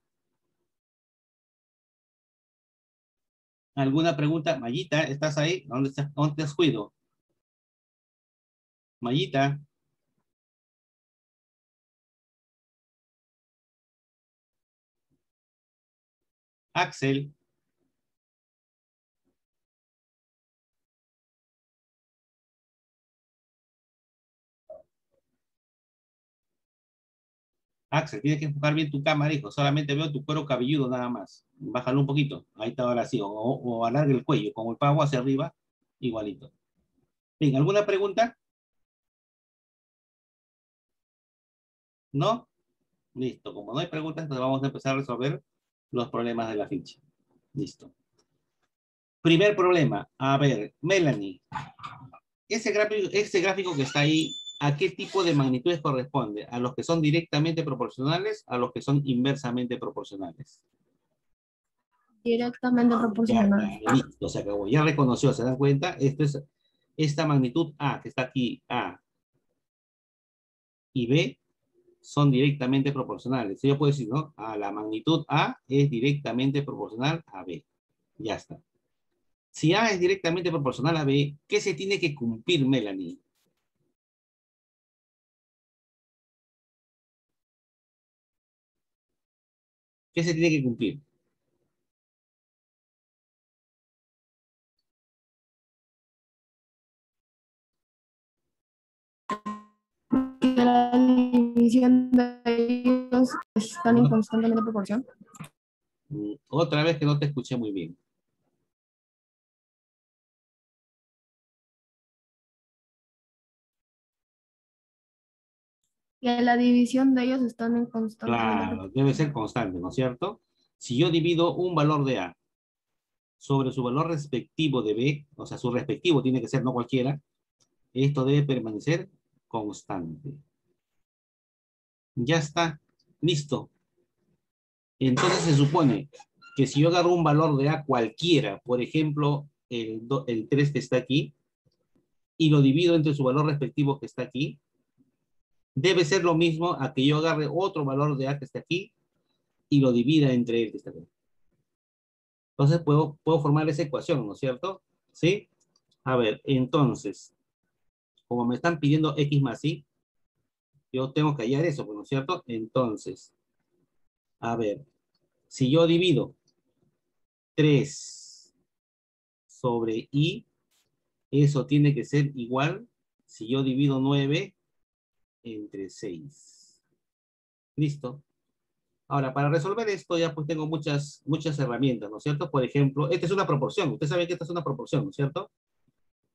¿Alguna pregunta? Mayita, ¿estás ahí? ¿Dónde estás? ¿Dónde te has ido? Mayita. Axel. Axel, tienes que enfocar bien tu cámara, hijo. Solamente veo tu cuero cabelludo nada más. Bájalo un poquito. Ahí está ahora sí. O alarga el cuello. Como el pavo hacia arriba, igualito. Bien, ¿alguna pregunta? ¿No? Listo. Como no hay preguntas, entonces vamos a empezar a resolver los problemas de la ficha. Listo. Primer problema. A ver, Melanie. Ese gráfico que está ahí, ¿a qué tipo de magnitudes corresponde? ¿A los que son directamente proporcionales? ¿A los que son inversamente proporcionales? Directamente proporcional. Ya, listo, se acabó. Ya reconoció, ¿se dan cuenta? Esto es esta magnitud A, que está aquí, A y B, son directamente proporcionales. Yo puedo decir, ¿no? A la magnitud A es directamente proporcional a B. Ya está. Si A es directamente proporcional a B, ¿qué se tiene que cumplir, Melanie? ¿Qué se tiene que cumplir? Que la división de ellos están en constantemente proporción. Otra vez que no te escuché muy bien. Que la división de ellos están en constantemente Claro, debe ser constante, ¿no es cierto? Si yo divido un valor de A sobre su valor respectivo de B, o sea, su respectivo tiene que ser no cualquiera, esto debe permanecer constante. Ya está, listo. Entonces se supone que si yo agarro un valor de A cualquiera, por ejemplo, el 3 que está aquí, y lo divido entre su valor respectivo que está aquí, debe ser lo mismo a que yo agarre otro valor de A que está aquí y lo divida entre él que está aquí. Entonces puedo formar esa ecuación, ¿no es cierto? ¿Sí? A ver, entonces, como me están pidiendo X más Y, yo tengo que hallar eso, ¿no es cierto? Entonces, a ver, si yo divido 3 sobre Y, eso tiene que ser igual si yo divido 9 entre 6. Listo. Ahora, para resolver esto ya pues tengo muchas herramientas, ¿no es cierto? Por ejemplo, esta es una proporción. Usted sabe que esta es una proporción, ¿no es cierto?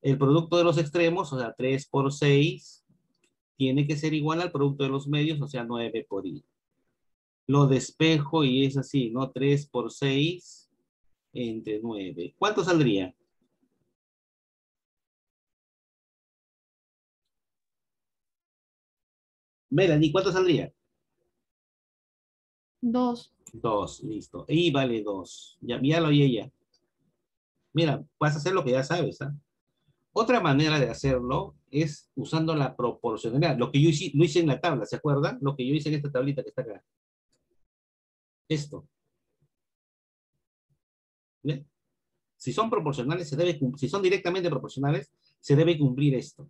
El producto de los extremos, o sea, 3 por 6, tiene que ser igual al producto de los medios, o sea, 9 por Y. Lo despejo y es así, ¿no? 3 por 6 entre 9. ¿Cuánto saldría? Melanie, ¿cuánto saldría? 2. 2, listo. Y vale 2. Ya, míralo y ella. Mira, vas a hacer lo que ya sabes, ¿ah? Otra manera de hacerlo es usando la proporcionalidad. Lo que yo hice, lo hice en la tabla, ¿se acuerdan? Lo que yo hice en esta tablita que está acá. Esto. ¿Ve? Si son proporcionales, si son directamente proporcionales, se debe cumplir esto.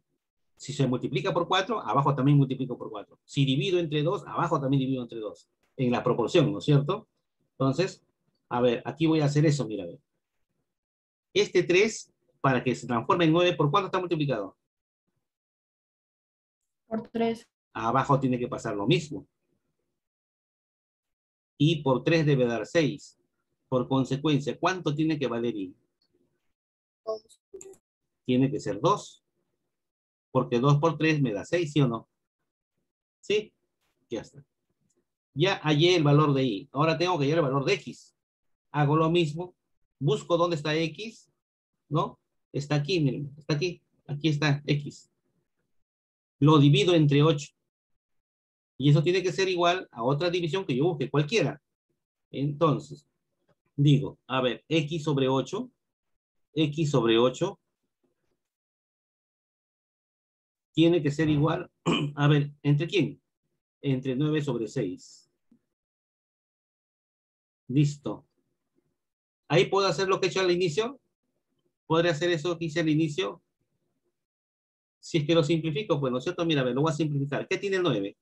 Si se multiplica por 4, abajo también multiplico por 4. Si divido entre 2, abajo también divido entre 2. En la proporción, ¿no es cierto? Entonces, a ver, aquí voy a hacer eso, mira, a ver. Este 3, para que se transforme en 9, ¿por cuánto está multiplicado? Por 3. Abajo tiene que pasar lo mismo. Y por 3 debe dar 6. Por consecuencia, ¿cuánto tiene que valer Y? Tiene que ser 2. Porque 2 por 3 me da 6, ¿sí o no? ¿Sí? Ya está. Ya hallé el valor de Y. Ahora tengo que hallar el valor de X. Hago lo mismo. Busco dónde está X, ¿no? Está aquí, miren. Está aquí. Aquí está X. Lo divido entre 8. Y eso tiene que ser igual a otra división que yo busque, cualquiera. Entonces, digo, a ver, X sobre 8. X sobre 8 tiene que ser igual, a ver, ¿entre quién? Entre 9 sobre 6. Listo. Ahí puedo hacer lo que he hecho al inicio. ¿Podré hacer eso que hice al inicio? Si es que lo simplifico, pues, ¿no es cierto? Mira, a ver, lo voy a simplificar. ¿Qué tiene el 9?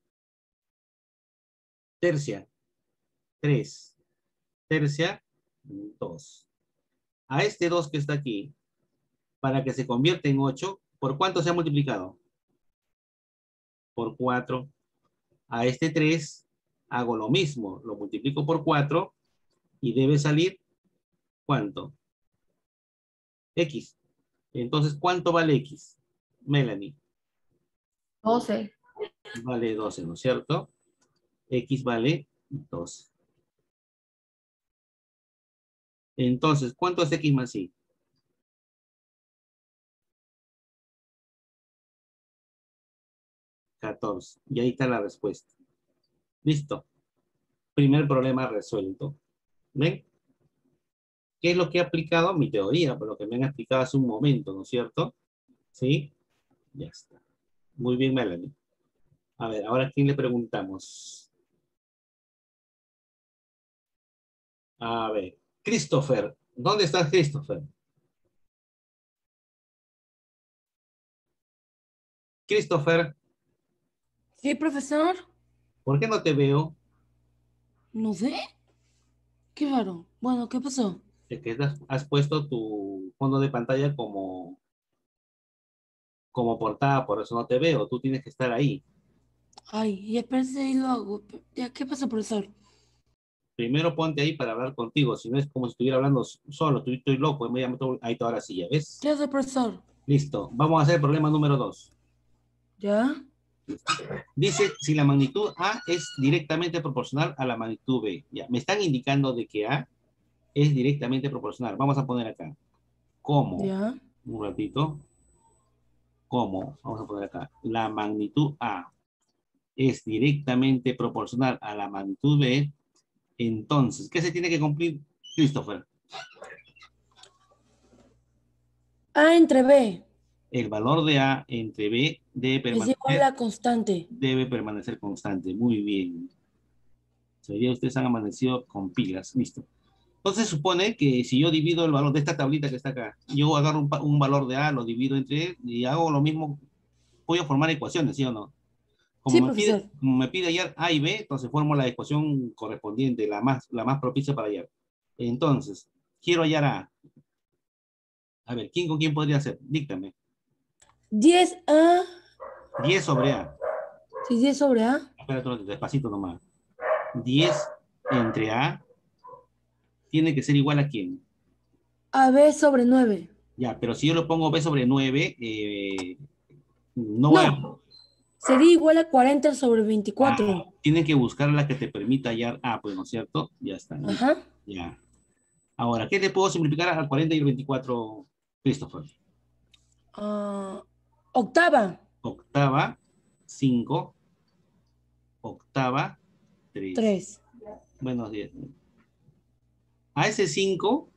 Tercia. 3. Tercia 2. A este 2 que está aquí, para que se convierta en 8, ¿por cuánto se ha multiplicado? Por 4. A este 3 hago lo mismo, lo multiplico por 4 y debe salir, ¿cuánto? X. Entonces, ¿cuánto vale X? Melanie. 12. Vale 12, ¿no es cierto? X vale 12. Entonces, ¿cuánto es X más Y? 14. Y ahí está la respuesta. Listo. Primer problema resuelto. ¿Ven? ¿Qué es lo que he aplicado? Mi teoría, por lo que me han explicado hace un momento, ¿no es cierto? ¿Sí? Ya está. Muy bien, Melanie. A ver, ahora ¿a quién le preguntamos? A ver, Christopher. ¿Dónde está Christopher? Christopher, Sí, profesor. ¿por qué no te veo? No sé. Qué raro. Bueno, ¿qué pasó? Es que has puesto tu fondo de pantalla como portada, por eso no te veo. Tú tienes que estar ahí. Ay, y espérate y lo hago. Ya, ¿qué pasó, profesor? Primero ponte ahí para hablar contigo, si no es como si estuviera hablando solo. Estoy loco, ahí está, ahora sí, ¿ya ves? ¿Qué hace, profesor? Listo, vamos a hacer el problema número 2. ¿Ya? Dice si la magnitud A es directamente proporcional a la magnitud B. Ya, me están indicando de que A es directamente proporcional. Vamos a poner acá. ¿Cómo? ¿Ya? Un ratito. ¿Cómo? Vamos a poner acá. La magnitud A es directamente proporcional a la magnitud B. Entonces, ¿qué se tiene que cumplir, Christopher? A entre B El valor de A entre B es igual a constante. debe permanecer constante. Muy bien. Sería ustedes han amanecido con pilas. Listo. Entonces supone que si yo divido el valor de esta tablita que está acá, yo agarro un valor de A, lo divido entre y hago lo mismo, voy a formar ecuaciones, ¿sí o no? Sí, profesor. Como me pide hallar A y B, entonces formo la ecuación correspondiente, la más propicia para hallar. Entonces, quiero hallar A. A ver, ¿quién con quién podría ser? Díctame. 10A. 10 sobre A. Sí, 10 sobre A. Espérate, despacito nomás. 10 entre A tiene que ser igual a quién. A B sobre 9. Ya, pero si yo lo pongo B sobre 9, no va a... No, sería igual a 40 sobre 24. Tienen que buscar la que te permita hallar A, pues, ¿no es cierto? Ya está. Ajá. Ya. Ahora, ¿qué te puedo simplificar al 40 y el 24, Christopher? Octava. Octava, 5. Octava, 3. 3. Buenos días. A ese 5,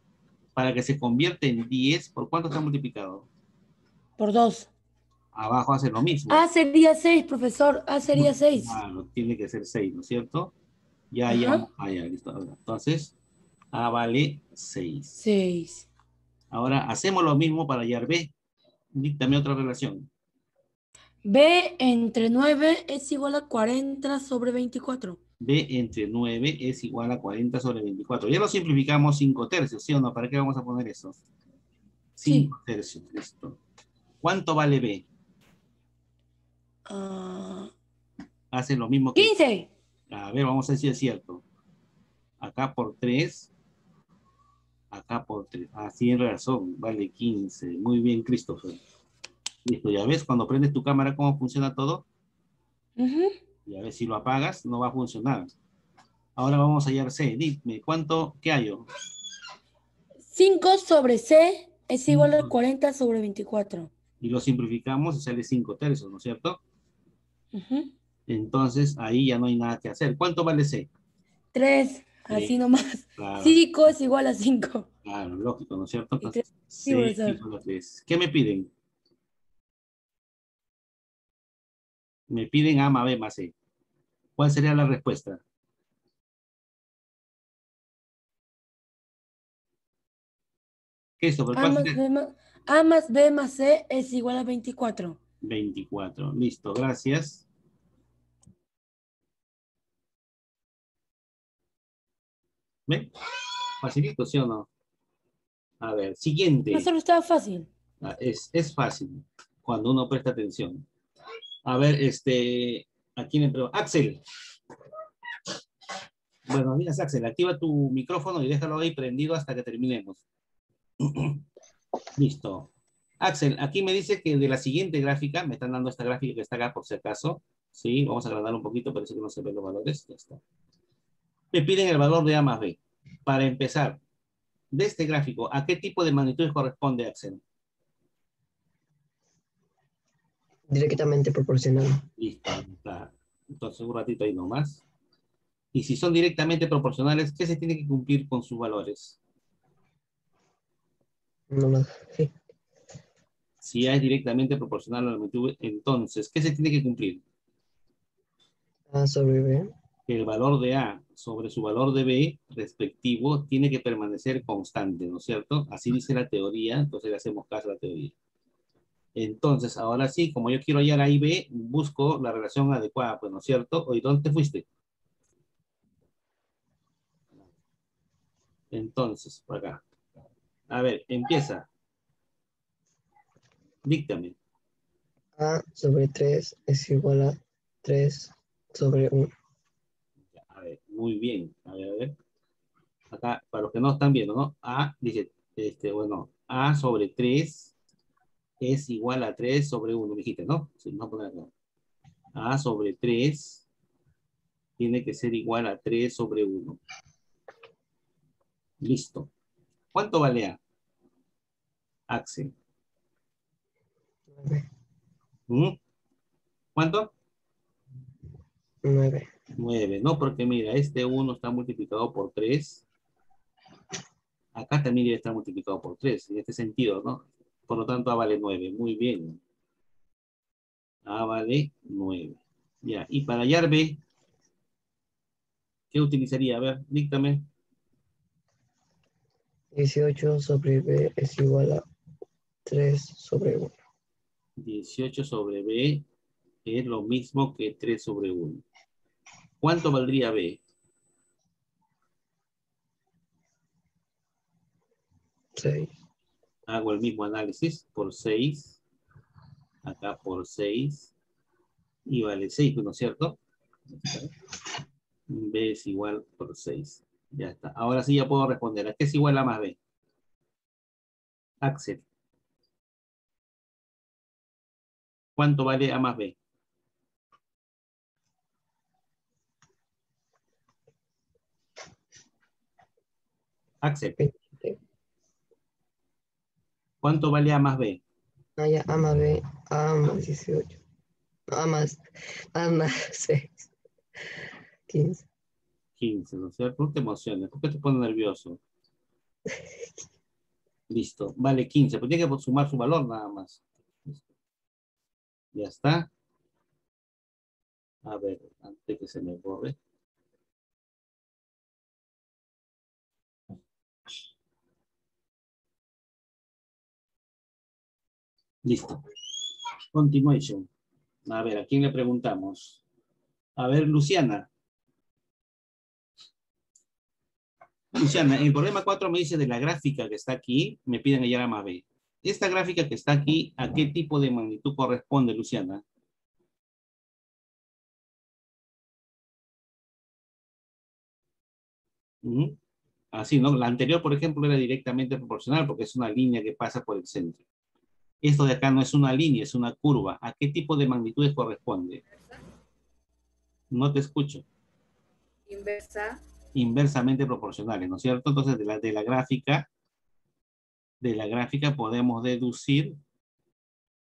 para que se convierta en 10, ¿por cuánto está multiplicado? Por 2. Abajo hace lo mismo. A sería 6, profesor. A sería 6. Claro, tiene que ser 6, ¿no es cierto? Ya, Ajá. ya, listo. Entonces, A vale 6. 6. Ahora, hacemos lo mismo para hallar B. Díctame otra relación. B entre 9 es igual a 40 sobre 24. B entre 9 es igual a 40 sobre 24. Ya lo simplificamos 5 tercios, ¿sí o no? ¿Para qué vamos a poner eso? 5 Sí. tercios, listo. ¿Cuánto vale B? Hace lo mismo que... 15. A ver, vamos a ver si es cierto. Acá por 3. Acá por 3. Tienes razón, vale 15. Muy bien, Christopher. Listo, ya ves, cuando prendes tu cámara, ¿cómo funciona todo? Y a ver si lo apagas, no va a funcionar. Ahora vamos a hallar C. Dime, ¿qué hallo? 5 sobre C es igual a 40 sobre 24. Y lo simplificamos y sale 5 tercios, ¿no es cierto? Entonces, ahí ya no hay nada que hacer. ¿Cuánto vale C? 3, así nomás. Claro, 5 es igual a 5. claro, lógico, ¿no es cierto? Y Entonces, sí, C profesor. igual a 3. ¿Qué me piden? Me piden A más B más C. ¿Cuál sería la respuesta? Christopher, A ¿cuál más, sería? B más, A más B más C es igual a 24. 24. Listo, gracias. ¿Ven? Facilito, ¿sí o no? A ver, siguiente. Eso no estaba fácil. Es fácil cuando uno presta atención. A ver, ¿a quién le pregunto? Axel. Buenos días, Axel. Activa tu micrófono y déjalo ahí prendido hasta que terminemos. Listo. Axel, aquí me dice que de la siguiente gráfica, me están dando esta gráfica que está acá por si acaso. Sí, vamos a agrandar un poquito, parece que no se ven los valores. Ya está. Me piden el valor de A más B. Para empezar, de este gráfico, ¿a qué tipo de magnitudes corresponde, Axel? Directamente proporcional. Listo. Está. Entonces, un ratito ahí nomás. Y si son directamente proporcionales, ¿qué se tiene que cumplir con sus valores? No más. Sí. Si A es directamente proporcional a la magnitud, entonces, ¿qué se tiene que cumplir? A sobre B. Que el valor de A sobre su valor de B respectivo tiene que permanecer constante, ¿no es cierto? Así dice la teoría, entonces le hacemos caso a la teoría. Entonces, ahora sí, como yo quiero hallar A y B, busco la relación adecuada, pues, ¿no es cierto? ¿Y dónde te fuiste? Entonces, por acá. A ver, empieza. Díctame. A sobre 3 es igual a 3 sobre 1. A ver, muy bien. A ver, a ver. Acá, para los que no están viendo, ¿no? A, dice, bueno, A sobre 3 es igual a 3 sobre 1, dijiste, ¿no? Sí, no poner acá. A sobre 3 tiene que ser igual a 3 sobre 1. Listo. ¿Cuánto vale A? Axel. 9. ¿Mm? ¿Cuánto? 9. 9, ¿no? Porque mira, este 1 está multiplicado por 3. Acá también debe estar multiplicado por 3, en este sentido, ¿no? Por lo tanto, A vale 9. Muy bien. A vale 9. Ya, y para hallar B, ¿qué utilizaría? A ver, díctame. 18 sobre B es igual a 3 sobre 1. 18 sobre B es lo mismo que 3 sobre 1. ¿Cuánto valdría B? 6. Hago el mismo análisis por 6. Acá por 6. Y vale 6, ¿no es cierto? B es igual por 6. Ya está. Ahora sí ya puedo responder. ¿A qué es igual a más B? Axel. ¿Cuánto vale A más B? Axel. 20. ¿Cuánto vale A más B? Ah, ya, A más B, A más 18. A más 6. 15. 15, ¿no es cierto? No te emociones. ¿Por qué te pones nervioso? Listo. Vale 15. Pues tiene que sumar su valor nada más. Listo. Ya está. A ver, antes que se me borre. Listo. Continuation. A ver, ¿a quién le preguntamos? A ver, Luciana. Luciana, en el problema 4 me dice de la gráfica que está aquí, me piden hallar A más B. Esta gráfica que está aquí, ¿a qué tipo de magnitud corresponde, Luciana? ¿Mm? Así, ¿no? La anterior, por ejemplo, era directamente proporcional porque es una línea que pasa por el centro. Esto de acá no es una línea, es una curva. ¿A qué tipo de magnitudes corresponde? No te escucho. Inversa. Inversamente proporcionales, ¿no es cierto? Entonces, de la gráfica podemos deducir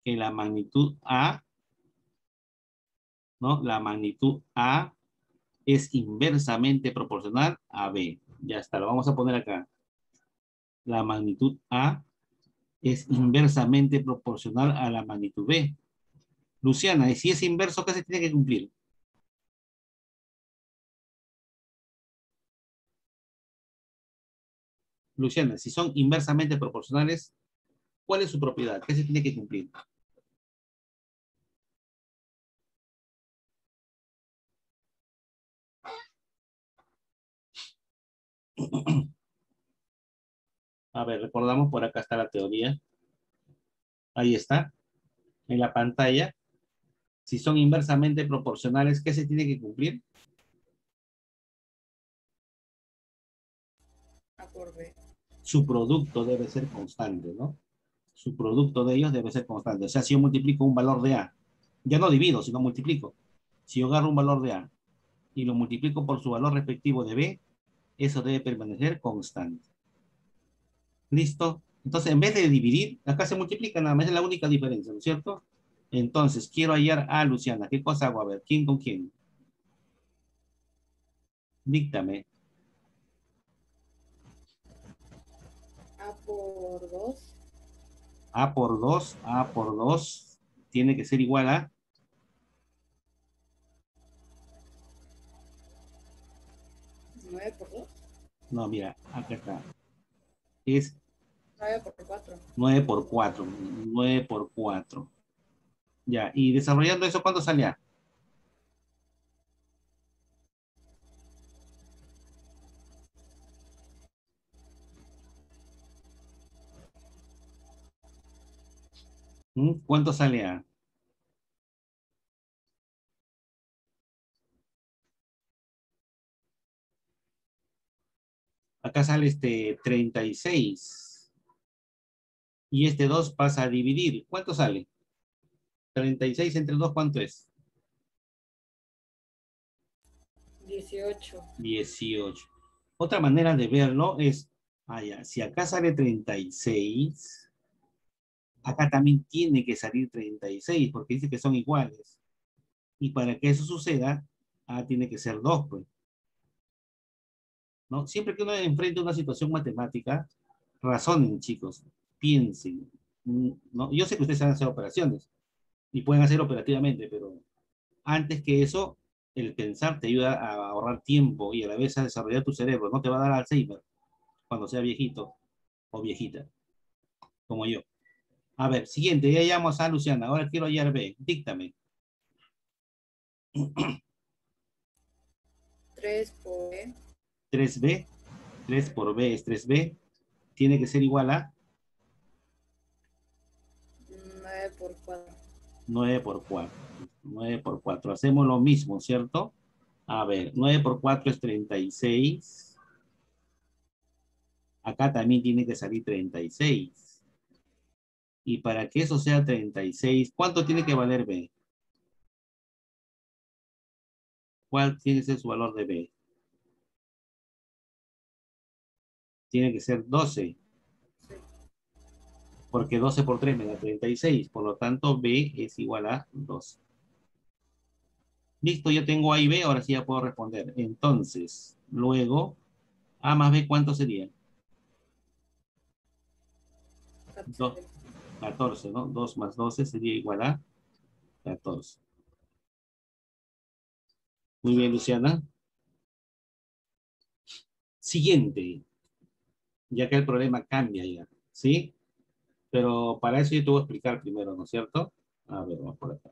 que la magnitud A, ¿no? La magnitud A es inversamente proporcional a B. Ya está, lo vamos a poner acá. La magnitud A es inversamente proporcional a la magnitud B. Luciana, ¿y si es inverso, qué se tiene que cumplir? Luciana, si son inversamente proporcionales, ¿cuál es su propiedad? ¿Qué se tiene que cumplir? A ver, recordamos, por acá está la teoría. Ahí está, en la pantalla. Si son inversamente proporcionales, ¿qué se tiene que cumplir? A por B. Su producto debe ser constante, ¿no? Su producto de ellos debe ser constante. O sea, si yo multiplico un valor de A, ya no divido, sino multiplico. Si yo agarro un valor de A y lo multiplico por su valor respectivo de B, eso debe permanecer constante. ¿Listo? Entonces, en vez de dividir, acá se multiplica nada más, es la única diferencia, ¿no es cierto? Entonces, quiero hallar a Luciana. ¿Qué cosa hago? A ver, ¿quién con quién? Díctame. A por 2. A por 2 tiene que ser igual a... 9 por 2. No, mira, acá está. Es 9 por 4. 9 por 4. 9 por 4. Ya, y desarrollando eso, ¿cuánto sale A? ¿Cuánto sale A? Acá sale 36. Y este 2 pasa a dividir. ¿Cuánto sale? 36 entre 2, ¿cuánto es? 18. 18. Otra manera de verlo es, ya, si acá sale 36, acá también tiene que salir 36, porque dice que son iguales. Y para que eso suceda, A tiene que ser 2, pues. ¿No? Siempre que uno enfrenta una situación matemática, razonen, chicos, piensen. ¿No? Yo sé que ustedes saben hacer operaciones y pueden hacer operativamente, pero antes que eso, el pensar te ayuda a ahorrar tiempo y a la vez a desarrollar tu cerebro. No te va a dar Alzheimer cuando sea viejito o viejita, como yo. A ver, siguiente, ya llamamos a Luciana. Ahora quiero hallar B. Díctame. 3 por B. 3B. 3 por B es 3B. Tiene que ser igual a 9 por 4. 9 por 4. 9 por 4. Hacemos lo mismo, ¿cierto? A ver, 9 por 4 es 36. Acá también tiene que salir 36. Y para que eso sea 36, ¿cuánto tiene que valer B? ¿Cuál tiene que ser su valor de B? Tiene que ser 12. Sí. Porque 12 por 3 me da 36. Por lo tanto, B es igual a 12. Listo, yo tengo A y B, ahora sí ya puedo responder. Entonces, luego, A más B, ¿cuánto sería? 14, ¿no? 2 más 12 sería igual a 14. Muy bien, Luciana. Siguiente. Ya que el problema cambia ya, ¿sí? Pero para eso yo te voy a explicar primero, ¿no es cierto? A ver, vamos por acá.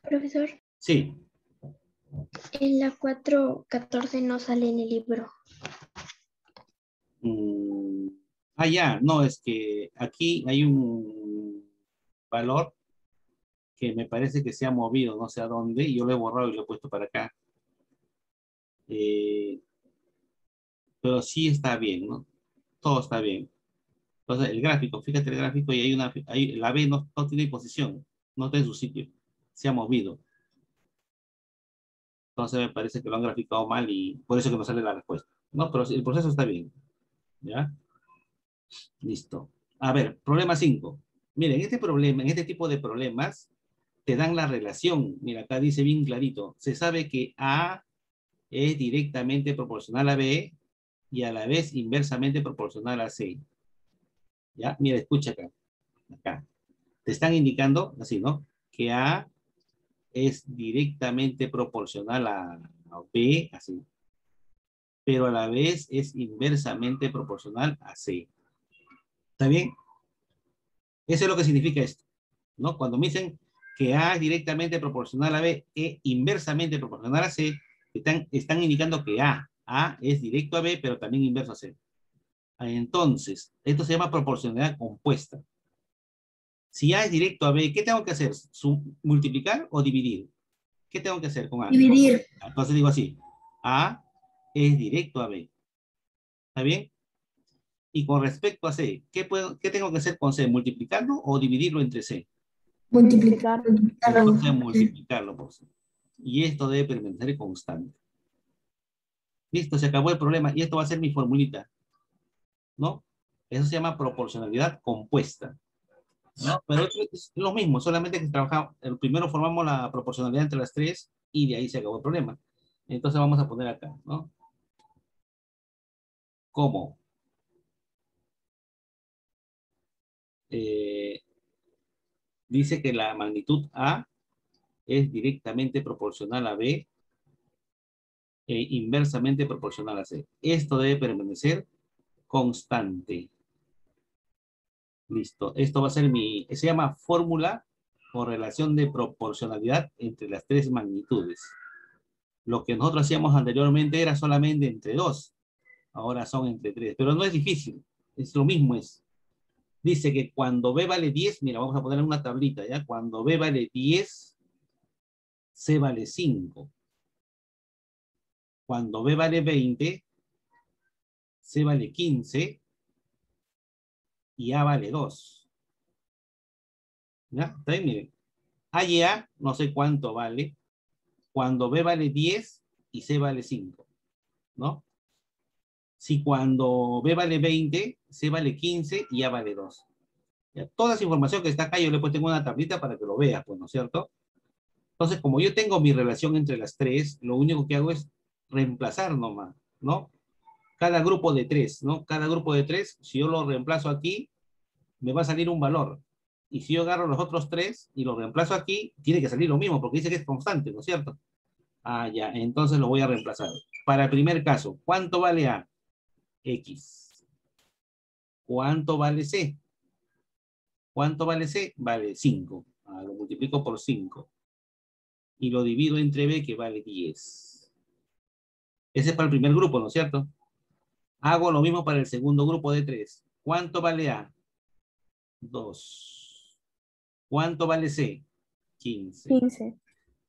Profesor, Sí. en la 414 no sale en el libro. Ya, no, es que aquí hay un valor que me parece que se ha movido, no sé a dónde, y yo lo he borrado y lo he puesto para acá. Pero sí está bien, ¿no? Todo está bien. Entonces, el gráfico, fíjate el gráfico y la B no tiene posición, no está en su sitio, se ha movido. Entonces me parece que lo han graficado mal y por eso que no sale la respuesta. No, pero el proceso está bien. ¿Ya? Listo. A ver, problema 5. Miren, en este tipo de problemas, te dan la relación. Mira, acá dice bien clarito. Se sabe que A es directamente proporcional a B y a la vez inversamente proporcional a C. ¿Ya? Mira, escucha acá. Acá. Te están indicando, así, ¿no? Que A es directamente proporcional a B, así. Pero a la vez es inversamente proporcional a C. ¿Está bien? Eso es lo que significa esto, ¿no? Cuando me dicen que A es directamente proporcional a B e inversamente proporcional a C, están indicando que A A es directo a B, pero también inverso a C. Entonces, esto se llama proporcionalidad compuesta. Si A es directo a B, ¿qué tengo que hacer? ¿Multiplicar o dividir? ¿Qué tengo que hacer con A? Dividir. Entonces digo así, A es directo a B. ¿Está bien? Y con respecto a C, ¿qué tengo que hacer con C? ¿Multiplicarlo o dividirlo entre C? Multiplicar. Entonces multiplicarlo por C. Y esto debe permanecer constante. Listo, se acabó el problema. Y esto va a ser mi formulita. ¿No? Eso se llama proporcionalidad compuesta. ¿No? Pero es lo mismo, solamente que trabajamos, primero formamos la proporcionalidad entre las tres y de ahí se acabó el problema. Entonces vamos a poner acá, ¿no? ¿Cómo? Dice que la magnitud A es directamente proporcional a B e inversamente proporcional a C. Esto debe permanecer constante. Listo. Esto va a ser se llama fórmula o relación de proporcionalidad entre las tres magnitudes. Lo que nosotros hacíamos anteriormente era solamente entre 2. Ahora son entre 3. Pero no es difícil. Es lo mismo es. Dice que cuando B vale 10, mira, vamos a poner una tablita, ¿ya? Cuando B vale 10, C vale 5. Cuando B vale 20, C vale 15 y A vale 2. ¿Ya? Entonces, miren, A y A no sé cuánto vale cuando B vale 10 y C vale 5, ¿no? Si cuando B vale 20, C vale 15 y A vale 2. ¿Ya? Toda esa información que está acá yo le he puesto en una tablita para que lo veas, pues, ¿no es cierto? Entonces, como yo tengo mi relación entre las tres, lo único que hago es reemplazar nomás, ¿no? Cada grupo de 3, ¿no? Cada grupo de 3, si yo lo reemplazo aquí, me va a salir un valor. Y si yo agarro los otros 3 y lo reemplazo aquí, tiene que salir lo mismo, porque dice que es constante, ¿no es cierto? Ah, ya, entonces lo voy a reemplazar. Para el primer caso, ¿cuánto vale A? X. ¿Cuánto vale C? ¿Cuánto vale C? Vale 5. Ah, lo multiplico por 5. Y lo divido entre B, que vale 10. Ese es para el primer grupo, ¿no es cierto? Hago lo mismo para el segundo grupo de 3. ¿Cuánto vale A? 2. ¿Cuánto vale C? 15. 15.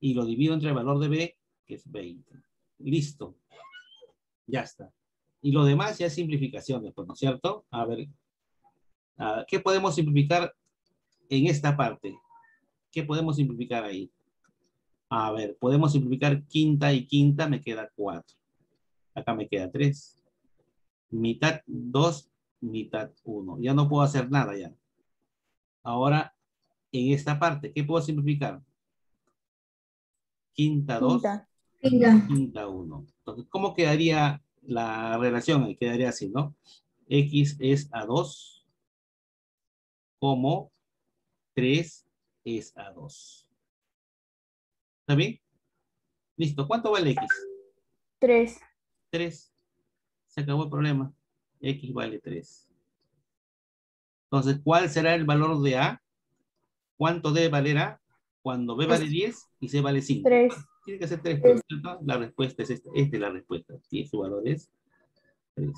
Y lo divido entre el valor de B, que es 20. Listo. Ya está. Y lo demás ya es simplificación después, ¿no es cierto? A ver, ¿qué podemos simplificar en esta parte? ¿Qué podemos simplificar ahí? A ver, podemos simplificar quinta y quinta, me queda 4. Acá me queda 3. Mitad 2, mitad 1. Ya no puedo hacer nada ya. Ahora, en esta parte, ¿qué puedo simplificar? Quinta 2, quinta 1. Entonces, ¿cómo quedaría la relación? Ahí quedaría así, ¿no? X es a 2, como 3 es a 2. ¿Está bien? Listo. ¿Cuánto vale X? 3. 3. Se acabó el problema. X vale 3. Entonces, ¿cuál será el valor de A? ¿Cuánto debe valer A? Cuando B vale 10 y C vale 5. 3. Tiene que ser 3, ¿no? La respuesta es esta. Esta es la respuesta. Sí, su valor es 3.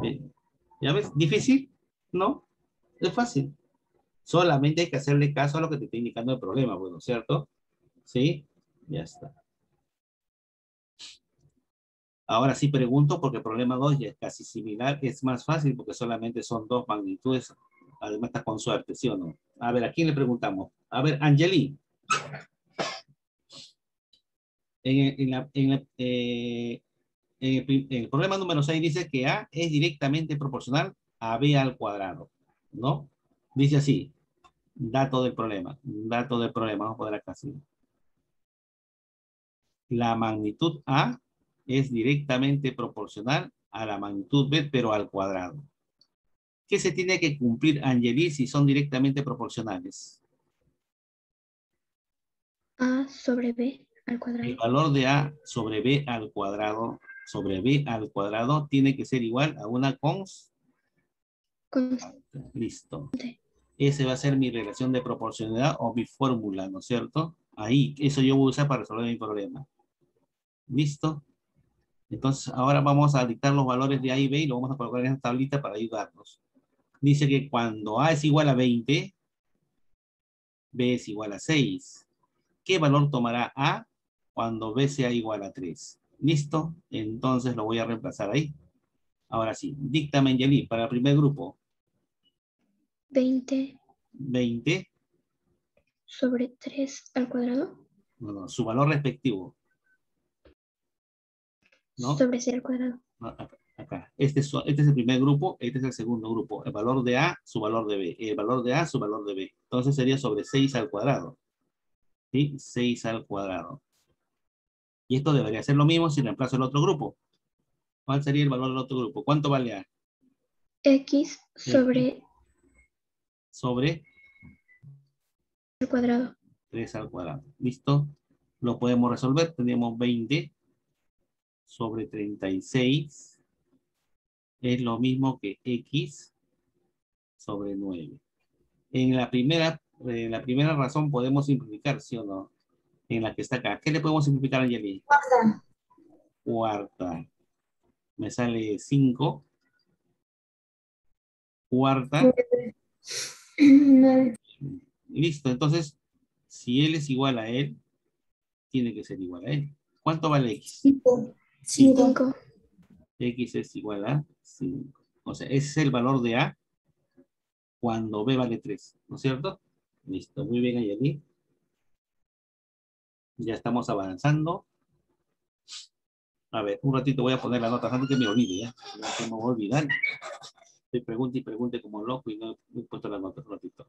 Bien. ¿Ya ves? ¿Difícil? No. Es fácil. Solamente hay que hacerle caso a lo que te está indicando el problema, bueno, ¿cierto? ¿Sí? Ya está. Ahora sí pregunto, porque el problema 2 ya es casi similar. Es más fácil porque solamente son 2 magnitudes. Además está con suerte, ¿sí o no? A ver, ¿a quién le preguntamos? A ver, Angeli. En el problema número 6 dice que A es directamente proporcional a B al cuadrado, ¿no? Dice así, dato del problema, vamos a poner acá así. La magnitud A es directamente proporcional a la magnitud B, pero al cuadrado. ¿Qué se tiene que cumplir, Angeli, si son directamente proporcionales? A sobre B al cuadrado. El valor de A sobre B al cuadrado, tiene que ser igual a una constante. Listo. Ese va a ser mi relación de proporcionalidad o mi fórmula, ¿no es cierto? Ahí, eso yo voy a usar para resolver mi problema. ¿Listo? Entonces, ahora vamos a dictar los valores de A y B y lo vamos a colocar en esta tablita para ayudarnos. Dice que cuando A es igual a 20, B es igual a 6. ¿Qué valor tomará A cuando B sea igual a 3? ¿Listo? Entonces lo voy a reemplazar ahí. Ahora sí, díctame, Yeli, para el primer grupo. 20 20, sobre 3 al cuadrado. no, su valor respectivo, ¿no? Sobre 6 al cuadrado. No, acá. Este es el primer grupo, este es el segundo grupo. El valor de A, su valor de B. El valor de A, su valor de B. Entonces sería sobre 6 al cuadrado. ¿Sí? 6 al cuadrado. Y esto debería ser lo mismo si reemplazo el otro grupo. ¿Cuál sería el valor del otro grupo? ¿Cuánto vale A? X sobre Sobre al cuadrado. 3 al cuadrado. ¿Listo? Lo podemos resolver. Tenemos 20 sobre 36. Es lo mismo que X sobre 9. En la primera razón podemos simplificar, ¿sí o no? En la que está acá. ¿Qué le podemos simplificar, Angeli? Cuarta. Me sale 5. Cuarta. 9. Listo. Entonces, si él es igual a él, tiene que ser igual a él. ¿Cuánto vale X? 5. 5. X es igual a 5. O sea, ese es el valor de A cuando B vale 3. ¿No es cierto? Listo. Muy bien, Angeli. Ya estamos avanzando. A ver, un ratito voy a poner las notas antes que me olvide, ¿ya? No se me va a olvidar. Estoy pregunte y pregunte como loco y no he puesto las notas un ratito.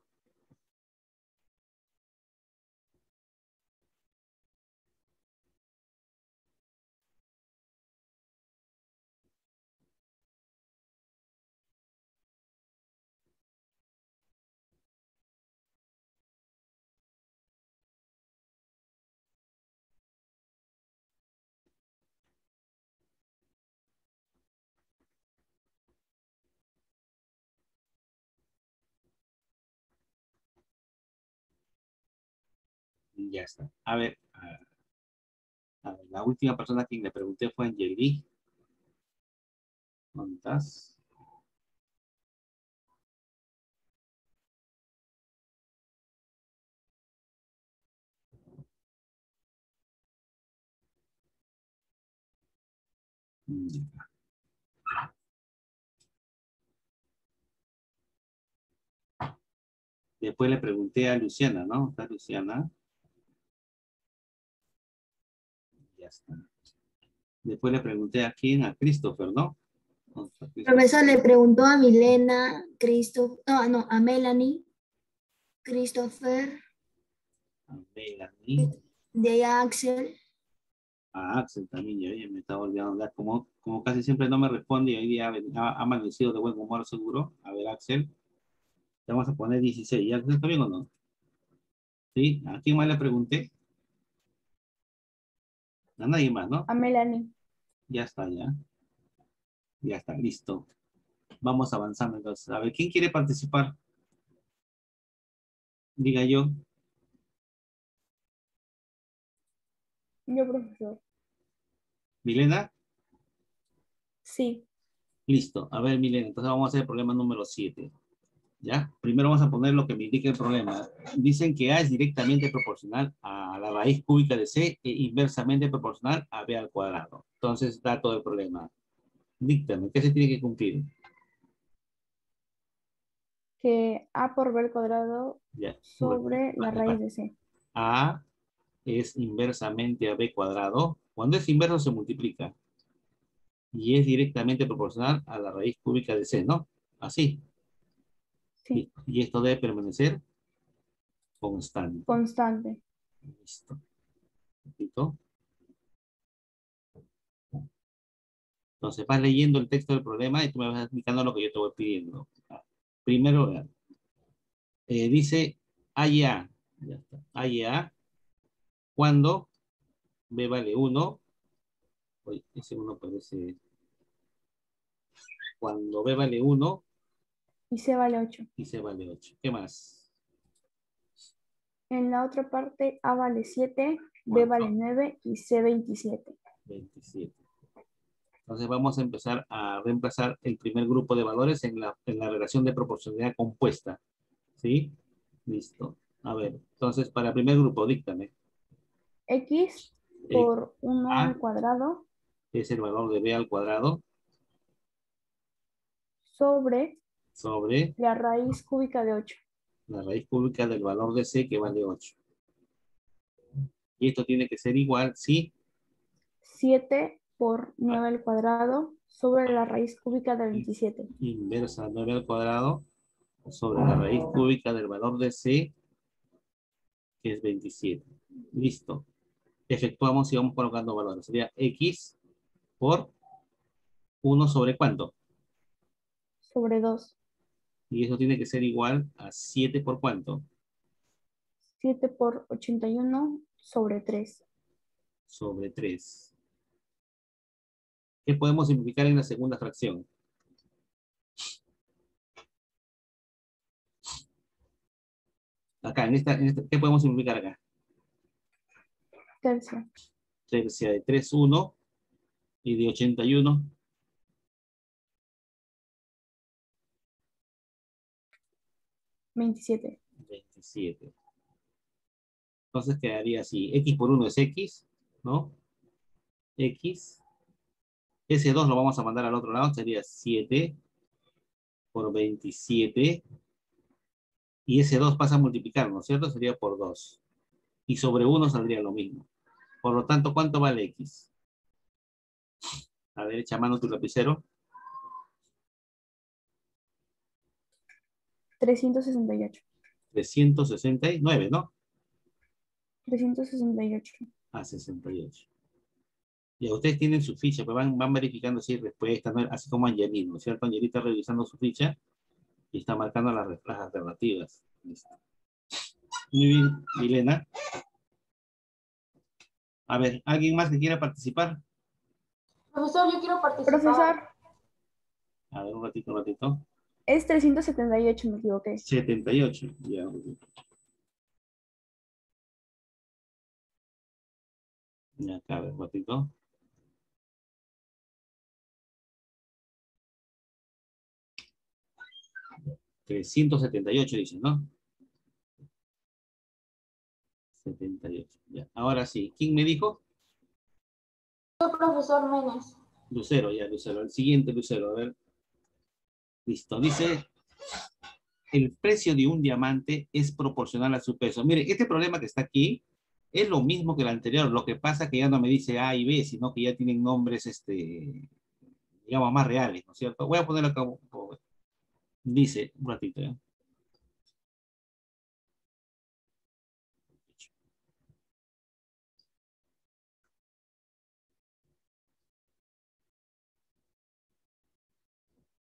Ya está. A ver, la última persona a quien le pregunté fue Angeli. ¿Dónde estás? Ya. Después le pregunté a Luciana, ¿no? ¿Está Luciana? Ya está. Después le pregunté a quién, a Christopher, ¿no? Profesor le preguntó a Milena, a Melanie, Christopher, A Melanie. de ahí a Axel. A Axel también, ya me estaba olvidando. Ya, como casi siempre no me responde y hoy día ha amanecido de buen humor seguro. A ver, Axel. Le vamos a poner 16. ¿Ya está bien o no? ¿Sí? ¿A quién más le pregunté? A nadie más, ¿no? A Melanie. Ya está, ya. Ya está, listo. Vamos avanzando entonces. A ver, ¿quién quiere participar? Diga yo. Yo, profesor. ¿Milena? Sí. Listo. A ver, Milena, entonces vamos a hacer el problema número 7. ¿Ya? Primero vamos a poner lo que me indica el problema. Dicen que A es directamente proporcional a la raíz cúbica de C e inversamente proporcional a B al cuadrado. Entonces, dato del problema. Díctame, ¿qué se tiene que cumplir? Que A por B al cuadrado Ya. sobre la raíz de C. A es inversamente a B cuadrado. Cuando es inverso se multiplica. Y es directamente proporcional a la raíz cúbica de C, ¿no? Así. Sí. Y esto debe permanecer constante. Constante. Listo. ¿Listo? Entonces vas leyendo el texto del problema y tú me vas explicando lo que yo te voy pidiendo. Primero, dice A y A. Ya está. A y A. Cuando B vale 1. Oye, ese 1 parece. Cuando B vale 1 Y C vale 8. y C vale 8. ¿Qué más? En la otra parte A vale 7, B vale 9 y C 27. 27. Entonces vamos a empezar a reemplazar el primer grupo de valores en la relación de proporcionalidad compuesta. ¿Sí? Listo. A ver, entonces para el primer grupo, díctame. X por 1 A al cuadrado es el valor de B al cuadrado sobre sobre la raíz cúbica de 8. la raíz cúbica del valor de C, que vale 8. Y esto tiene que ser igual, ¿sí? 7 por 9 al cuadrado sobre la raíz cúbica de 27. Inversa 9 al cuadrado sobre la raíz cúbica del valor de C, que es 27. Listo. Efectuamos y vamos colocando valores. Sería X por 1 sobre ¿cuánto? Sobre 2. Y eso tiene que ser igual a 7 por ¿cuánto? 7 por 81 sobre 3. Sobre 3. ¿Qué podemos simplificar en la segunda fracción? Acá, en esta, ¿qué podemos simplificar acá? Tercia. Tercia de 3, 1 y de 81. 27. 27. Entonces quedaría así. X por 1 es X, ¿no? X. Ese 2 lo vamos a mandar al otro lado. Sería 7 por 27. Y ese 2 pasa a multiplicar, ¿no es cierto? Sería por 2. Y sobre 1 saldría lo mismo. Por lo tanto, ¿cuánto vale X? A ver, echa mano tu lapicero. 368. 369, ¿no? 368. A 68. Y ustedes tienen su ficha, pues van verificando si hay respuesta, ¿no? Así como Angelina, ¿no es cierto? Angelina está revisando su ficha y está marcando las alternativas. Listo. Muy bien, Milena. A ver, ¿alguien más que quiera participar? Profesor, yo quiero participar. Profesor, A ver, un ratito. es 378, me equivoqué. 78, ya. Ya, acá, a ver, un ratito. $378 dicen, ¿no? 78, ya. Ahora sí, ¿quién me dijo? Yo, profesor Menes. Lucero, ya, Lucero. El siguiente, Lucero, a ver. Listo, dice, el precio de un diamante es proporcional a su peso. Mire, este problema que está aquí es lo mismo que el anterior. Lo que pasa es que ya no me dice A y B, sino que ya tienen nombres, digamos, más reales, ¿no es cierto? Voy a ponerlo acá. Dice, un ratito, ¿ya?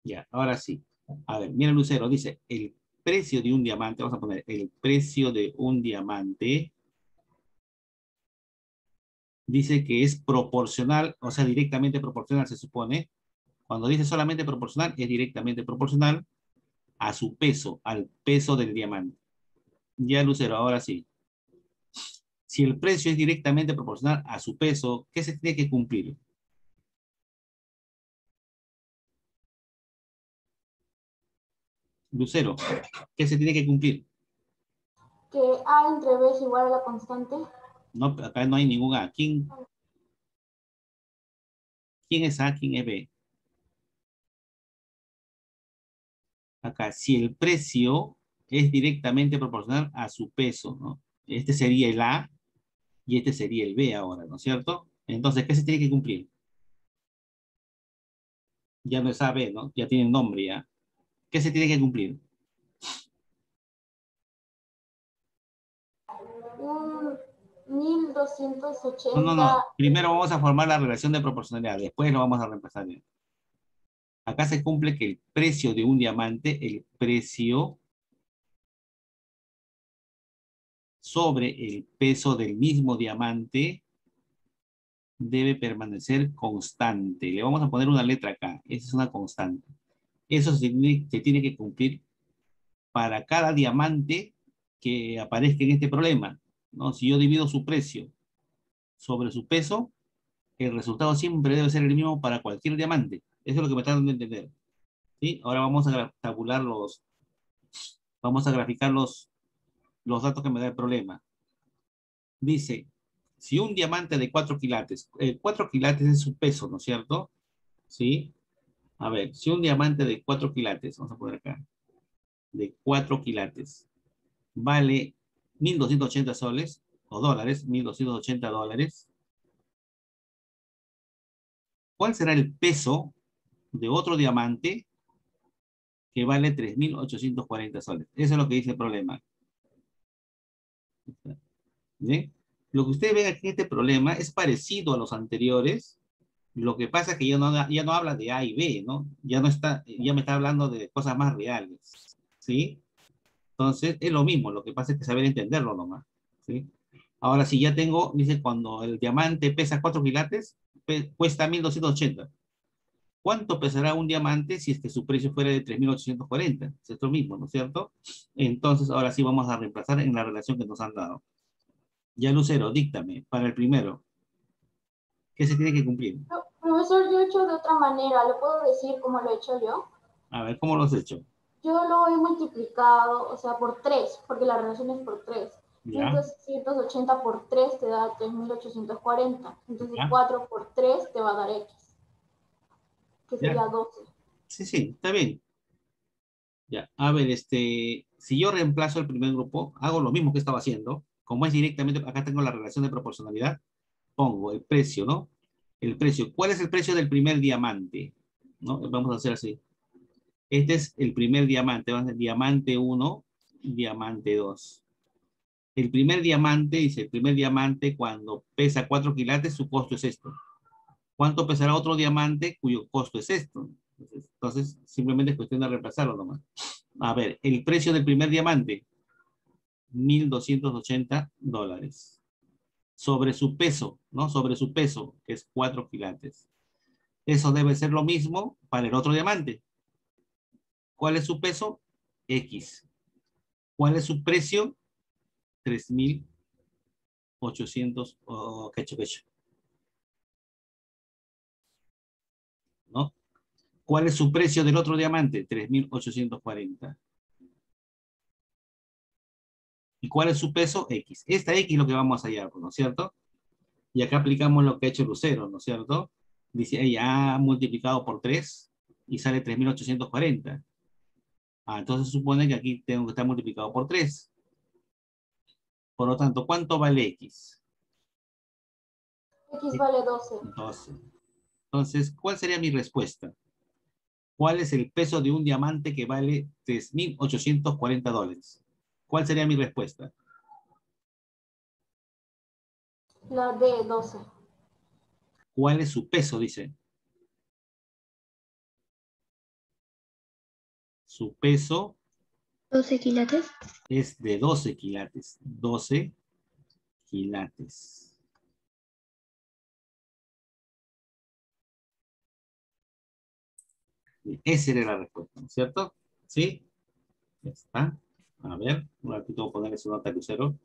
Ya, ahora sí. A ver, mira Lucero, dice, el precio de un diamante, vamos a poner el precio de un diamante, dice que es proporcional, o sea, directamente proporcional se supone. Cuando dice solamente proporcional, es directamente proporcional a su peso, al peso del diamante. Ya Lucero, ahora sí. Si el precio es directamente proporcional a su peso, ¿qué se tiene que cumplir? Lucero, ¿qué se tiene que cumplir? Que A entre B es igual a la constante. No, acá no hay ningún A. ¿Quién es A? ¿Quién es B? Acá, si el precio es directamente proporcional a su peso, ¿no? Este sería el A y este sería el B ahora, ¿no es cierto? Entonces, ¿qué se tiene que cumplir? Ya no es A, B, ¿no? Ya tiene nombre ya. ¿Qué se tiene que cumplir? Un 1280. No. Primero vamos a formar la relación de proporcionalidad. Después lo vamos a reemplazar bien. Acá se cumple que el precio de un diamante, el precio sobre el peso del mismo diamante debe permanecer constante. Le vamos a poner una letra acá. Esa es una constante. Eso se tiene que cumplir para cada diamante que aparezca en este problema, ¿no? Si yo divido su precio sobre su peso, el resultado siempre debe ser el mismo para cualquier diamante. Eso es lo que me está dando a entender. ¿Sí? Ahora vamos a tabular vamos a graficar los datos que me da el problema. Dice, si un diamante de 4 quilates, 4 quilates es su peso, ¿no es cierto? ¿Sí? A ver, si un diamante de 4 quilates, vamos a poner acá, de 4 quilates, vale 1.280 soles, o dólares, 1.280 dólares, ¿cuál será el peso de otro diamante que vale 3.840 soles? Eso es lo que dice el problema. ¿Bien? Lo que ustedes ven aquí en este problema es parecido a los anteriores. Lo que pasa es que ya no habla de A y B, ¿no? Ya me está hablando de cosas más reales, ¿sí? Entonces, es lo mismo, lo que pasa es que saber entenderlo nomás, ¿sí? Ahora, si ya tengo, dice, cuando el diamante pesa 4 quilates, cuesta 1.280. ¿Cuánto pesará un diamante si es que su precio fuera de 3.840? Es esto mismo, ¿no es cierto? Entonces, ahora sí vamos a reemplazar en la relación que nos han dado. Ya, Lucero, díctame, para el primero, ¿qué se tiene que cumplir? No, profesor, yo he hecho de otra manera. ¿Le puedo decir cómo lo he hecho yo? A ver, ¿cómo lo has hecho? Yo lo he multiplicado, o sea, por 3, porque la relación es por 3. Ya, 1.280 por 3 te da 3.840. Entonces ya, 4 por 3 te va a dar X, que ya. sería 12. Sí, sí, está bien. Ya, a ver, si yo reemplazo el primer grupo, hago lo mismo que estaba haciendo. Como es directamente, acá tengo la relación de proporcionalidad, pongo el precio, ¿no? El precio. ¿Cuál es el precio del primer diamante? ¿No? Vamos a hacer así. Este es el primer diamante. Vamos a hacer diamante 1, diamante 2. El primer diamante, dice, el primer diamante cuando pesa 4 quilates, su costo es esto. ¿Cuánto pesará otro diamante cuyo costo es esto? Entonces simplemente es cuestión de reemplazarlo nomás. A ver, el precio del primer diamante, 1.280 dólares. Sobre su peso, ¿no? Sobre su peso, que es 4 quilates. Eso debe ser lo mismo para el otro diamante. ¿Cuál es su peso? X. ¿Cuál es su precio? 3.800, quecho. ¿No? ¿Cuál es su precio del otro diamante? 3.840. ¿Y cuál es su peso? X. Esta X es lo que vamos a hallar, ¿no es cierto? Y acá aplicamos lo que ha hecho Lucero, ¿no es cierto? Dice, ella ha multiplicado por 3 y sale 3.840. Entonces se supone que aquí tengo que estar multiplicado por 3. Por lo tanto, ¿cuánto vale X? X vale 12. 12. Entonces, ¿cuál sería mi respuesta? ¿Cuál es el peso de un diamante que vale 3.840 dólares? ¿Cuál sería mi respuesta? La D, 12. ¿Cuál es su peso? Dice. Su peso 12 quilates. es de 12 quilates. 12 quilates. Esa era la respuesta, ¿no es cierto? ¿Sí? Ya está. A ver, un ratito voy a ponerle su nota, Lucero.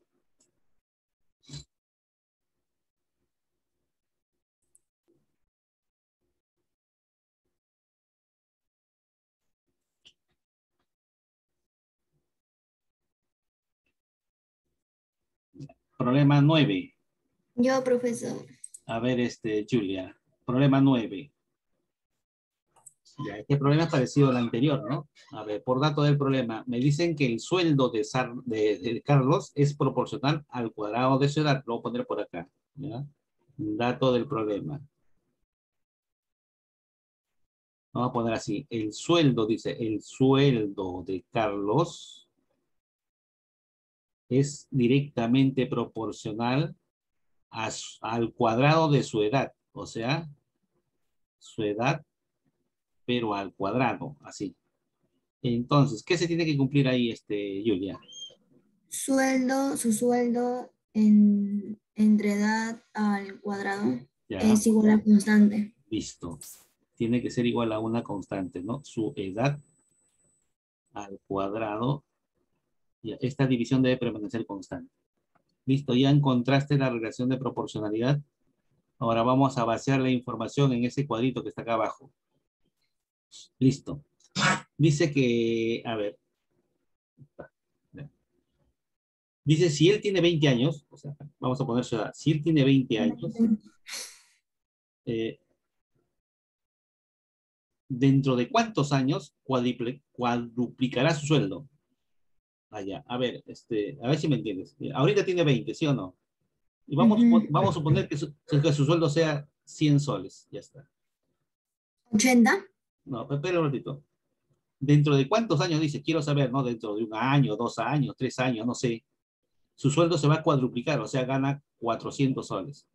Problema 9. Yo, profesor. A ver, Julia. Problema 9. Ya, este problema es parecido al anterior, ¿no? A ver, por dato del problema, me dicen que el sueldo de Carlos es proporcional al cuadrado de su edad. Lo voy a poner por acá, ¿ya? Dato del problema. Vamos a poner así. El sueldo, dice, el sueldo de Carlos es directamente proporcional al cuadrado de su edad. O sea, su edad, pero al cuadrado, así. Entonces, ¿qué se tiene que cumplir ahí, Julia? Su sueldo entre edad al cuadrado Ya, es igual a constante. listo. Tiene que ser igual a una constante, ¿no? Su edad al cuadrado. Ya, esta división debe permanecer constante. Listo, ya encontraste la relación de proporcionalidad. Ahora vamos a vaciar la información en ese cuadrito que está acá abajo. Listo. Dice que, a ver. Dice, si él tiene 20 años, o sea, vamos a poner su edad. Si él tiene 20 años, ¿dentro de cuántos años cuadruplicará su sueldo? Allá, a ver si me entiendes. Ahorita tiene 20, ¿sí o no? Y vamos a suponer que su sueldo sea 100 soles. Ya está. 80. No, espera un ratito. ¿Dentro de cuántos años dice? Quiero saber, ¿no? Dentro de 1 año, 2 años, 3 años, no sé. Su sueldo se va a cuadruplicar, o sea, gana 400 soles.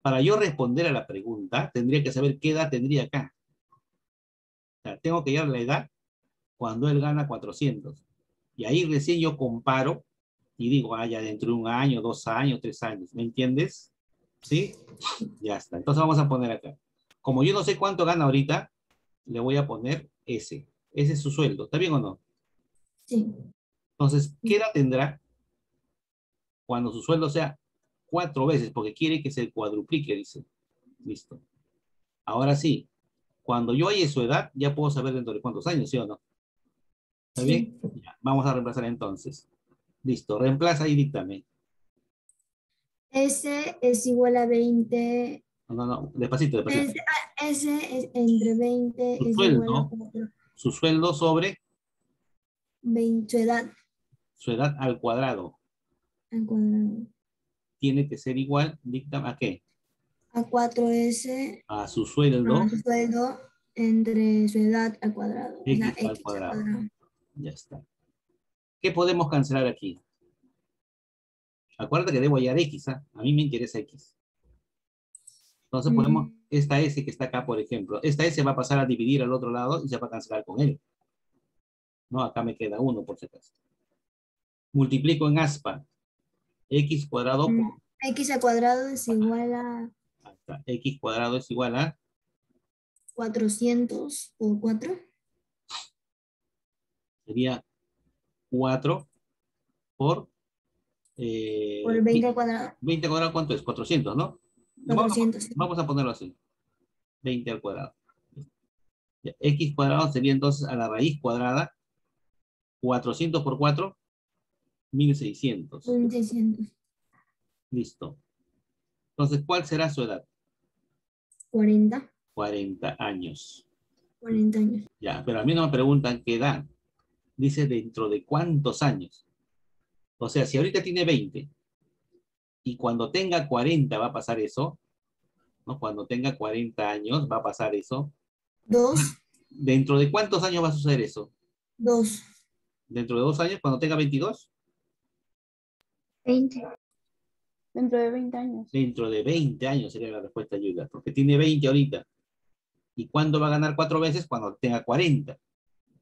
Para yo responder a la pregunta, tendría que saber qué edad tendría acá. O sea, tengo que hallar la edad cuando él gana 400. Y ahí recién yo comparo y digo, ya dentro de 1 año, 2 años, 3 años. ¿Me entiendes? ¿Sí? Ya está. Entonces vamos a poner acá. Como yo no sé cuánto gana ahorita, le voy a poner ese. Ese es su sueldo. ¿Está bien o no? Sí. Entonces, ¿qué edad tendrá cuando su sueldo sea 4 veces? Porque quiere que se cuadruplique, dice. Listo. Ahora sí, cuando yo halle su edad, ya puedo saber dentro de cuántos años, ¿sí o no? ¿Está bien? Ya, vamos a reemplazar entonces. Listo, reemplaza y díctame. S es igual a 20. No, despacito. S es entre 20 Su es igual a sueldo, 4. su sueldo sobre 20, su edad al cuadrado. al cuadrado. Tiene que ser igual, díctame, ¿a qué? A 4S A su sueldo. a su sueldo entre su edad al cuadrado. O sea, X al X al cuadrado. cuadrado. Ya está. ¿Qué podemos cancelar aquí? Acuérdate que debo hallar X, ¿ah? A mí me interesa X. Entonces ponemos esta S que está acá, por ejemplo. Esta S va a pasar a dividir al otro lado y se va a cancelar con él. No, acá me queda 1 por si acaso. Multiplico en aspa. X cuadrado por... X al cuadrado es igual a... Acá. X cuadrado es igual a... 400 por 4. Sería 4 por... Por 20 al cuadrado. 20 al cuadrado, ¿cuánto es? 400, ¿no? 400. Vamos a ponerlo así. 20 al cuadrado. X cuadrado sería entonces a la raíz cuadrada. 400 por 4, 1600. 1600. Listo. Entonces, ¿cuál será su edad? 40. 40 años. 40 años. Ya, pero a mí no me preguntan qué edad. Dice dentro de cuántos años. O sea, si ahorita tiene 20 y cuando tenga 40 va a pasar eso, ¿no? Cuando tenga 40 años va a pasar eso. 2. ¿Dentro de cuántos años va a suceder eso? 2. ¿Dentro de 2 años? ¿Cuando tenga 22? 20. Dentro de 20 años. Dentro de 20 años sería la respuesta, Yulia, porque tiene 20 ahorita. ¿Y cuándo va a ganar 4 veces? Cuando tenga 40.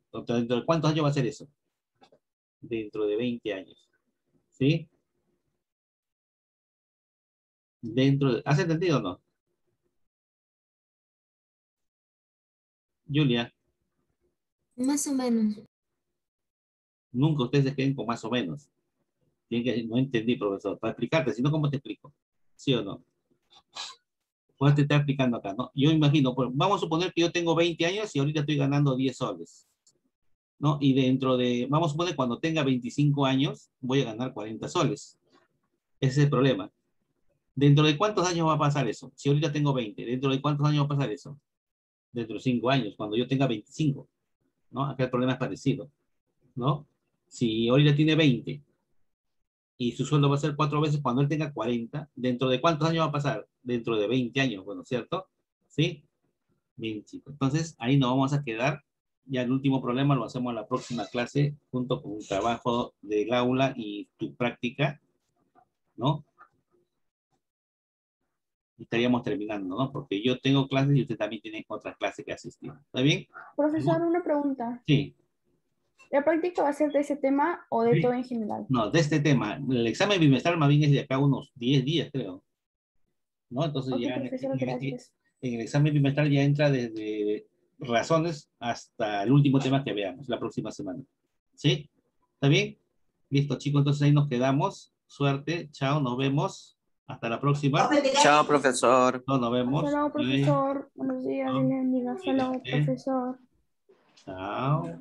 Entonces, ¿dentro de cuántos años va a ser eso? Dentro de 20 años. ¿Sí? ¿Has entendido o no? Julia, Más o menos. nunca ustedes se queden con más o menos. No entendí, profesor. Para explicarte, si no, ¿cómo te explico? ¿Sí o no? Pues te está explicando acá, ¿no? Yo imagino, pues, vamos a suponer que yo tengo 20 años y ahorita estoy ganando 10 soles. ¿No? Y vamos a suponer cuando tenga 25 años, voy a ganar 40 soles. Ese es el problema. ¿Dentro de cuántos años va a pasar eso? Si ahorita tengo 20, ¿dentro de cuántos años va a pasar eso? Dentro de 5 años, cuando yo tenga 25. ¿No? Acá el problema es parecido. ¿No? Si ahorita tiene 20 y su sueldo va a ser 4 veces cuando él tenga 40, ¿dentro de cuántos años va a pasar? Dentro de 20 años, bueno, ¿cierto? ¿Sí? Bien, chicos. Entonces, ahí nos vamos a quedar. Ya el último problema lo hacemos en la próxima clase, junto con un trabajo del aula y tu práctica, ¿no? Y estaríamos terminando, ¿no? Porque yo tengo clases y usted también tiene otras clases que asistir. ¿Está bien? Profesor, una pregunta. Sí. ¿La práctica va a ser de ese tema o de Sí. todo en general? No, de este tema. El examen bimestral más bien es de acá unos 10 días, creo. ¿No? Entonces Ok, ya profesor, gracias. en el examen bimestral ya entra desde razones hasta el último tema que veamos la próxima semana. ¿Sí? ¿Está bien? Listo, chicos, entonces ahí nos quedamos. Suerte, chao, nos vemos. Hasta la próxima. Chao, profesor. Nos vemos. Hasta luego, profesor. Buenos días, No. Dios le bendiga. Hasta luego, Cuídate. profesor. Chao.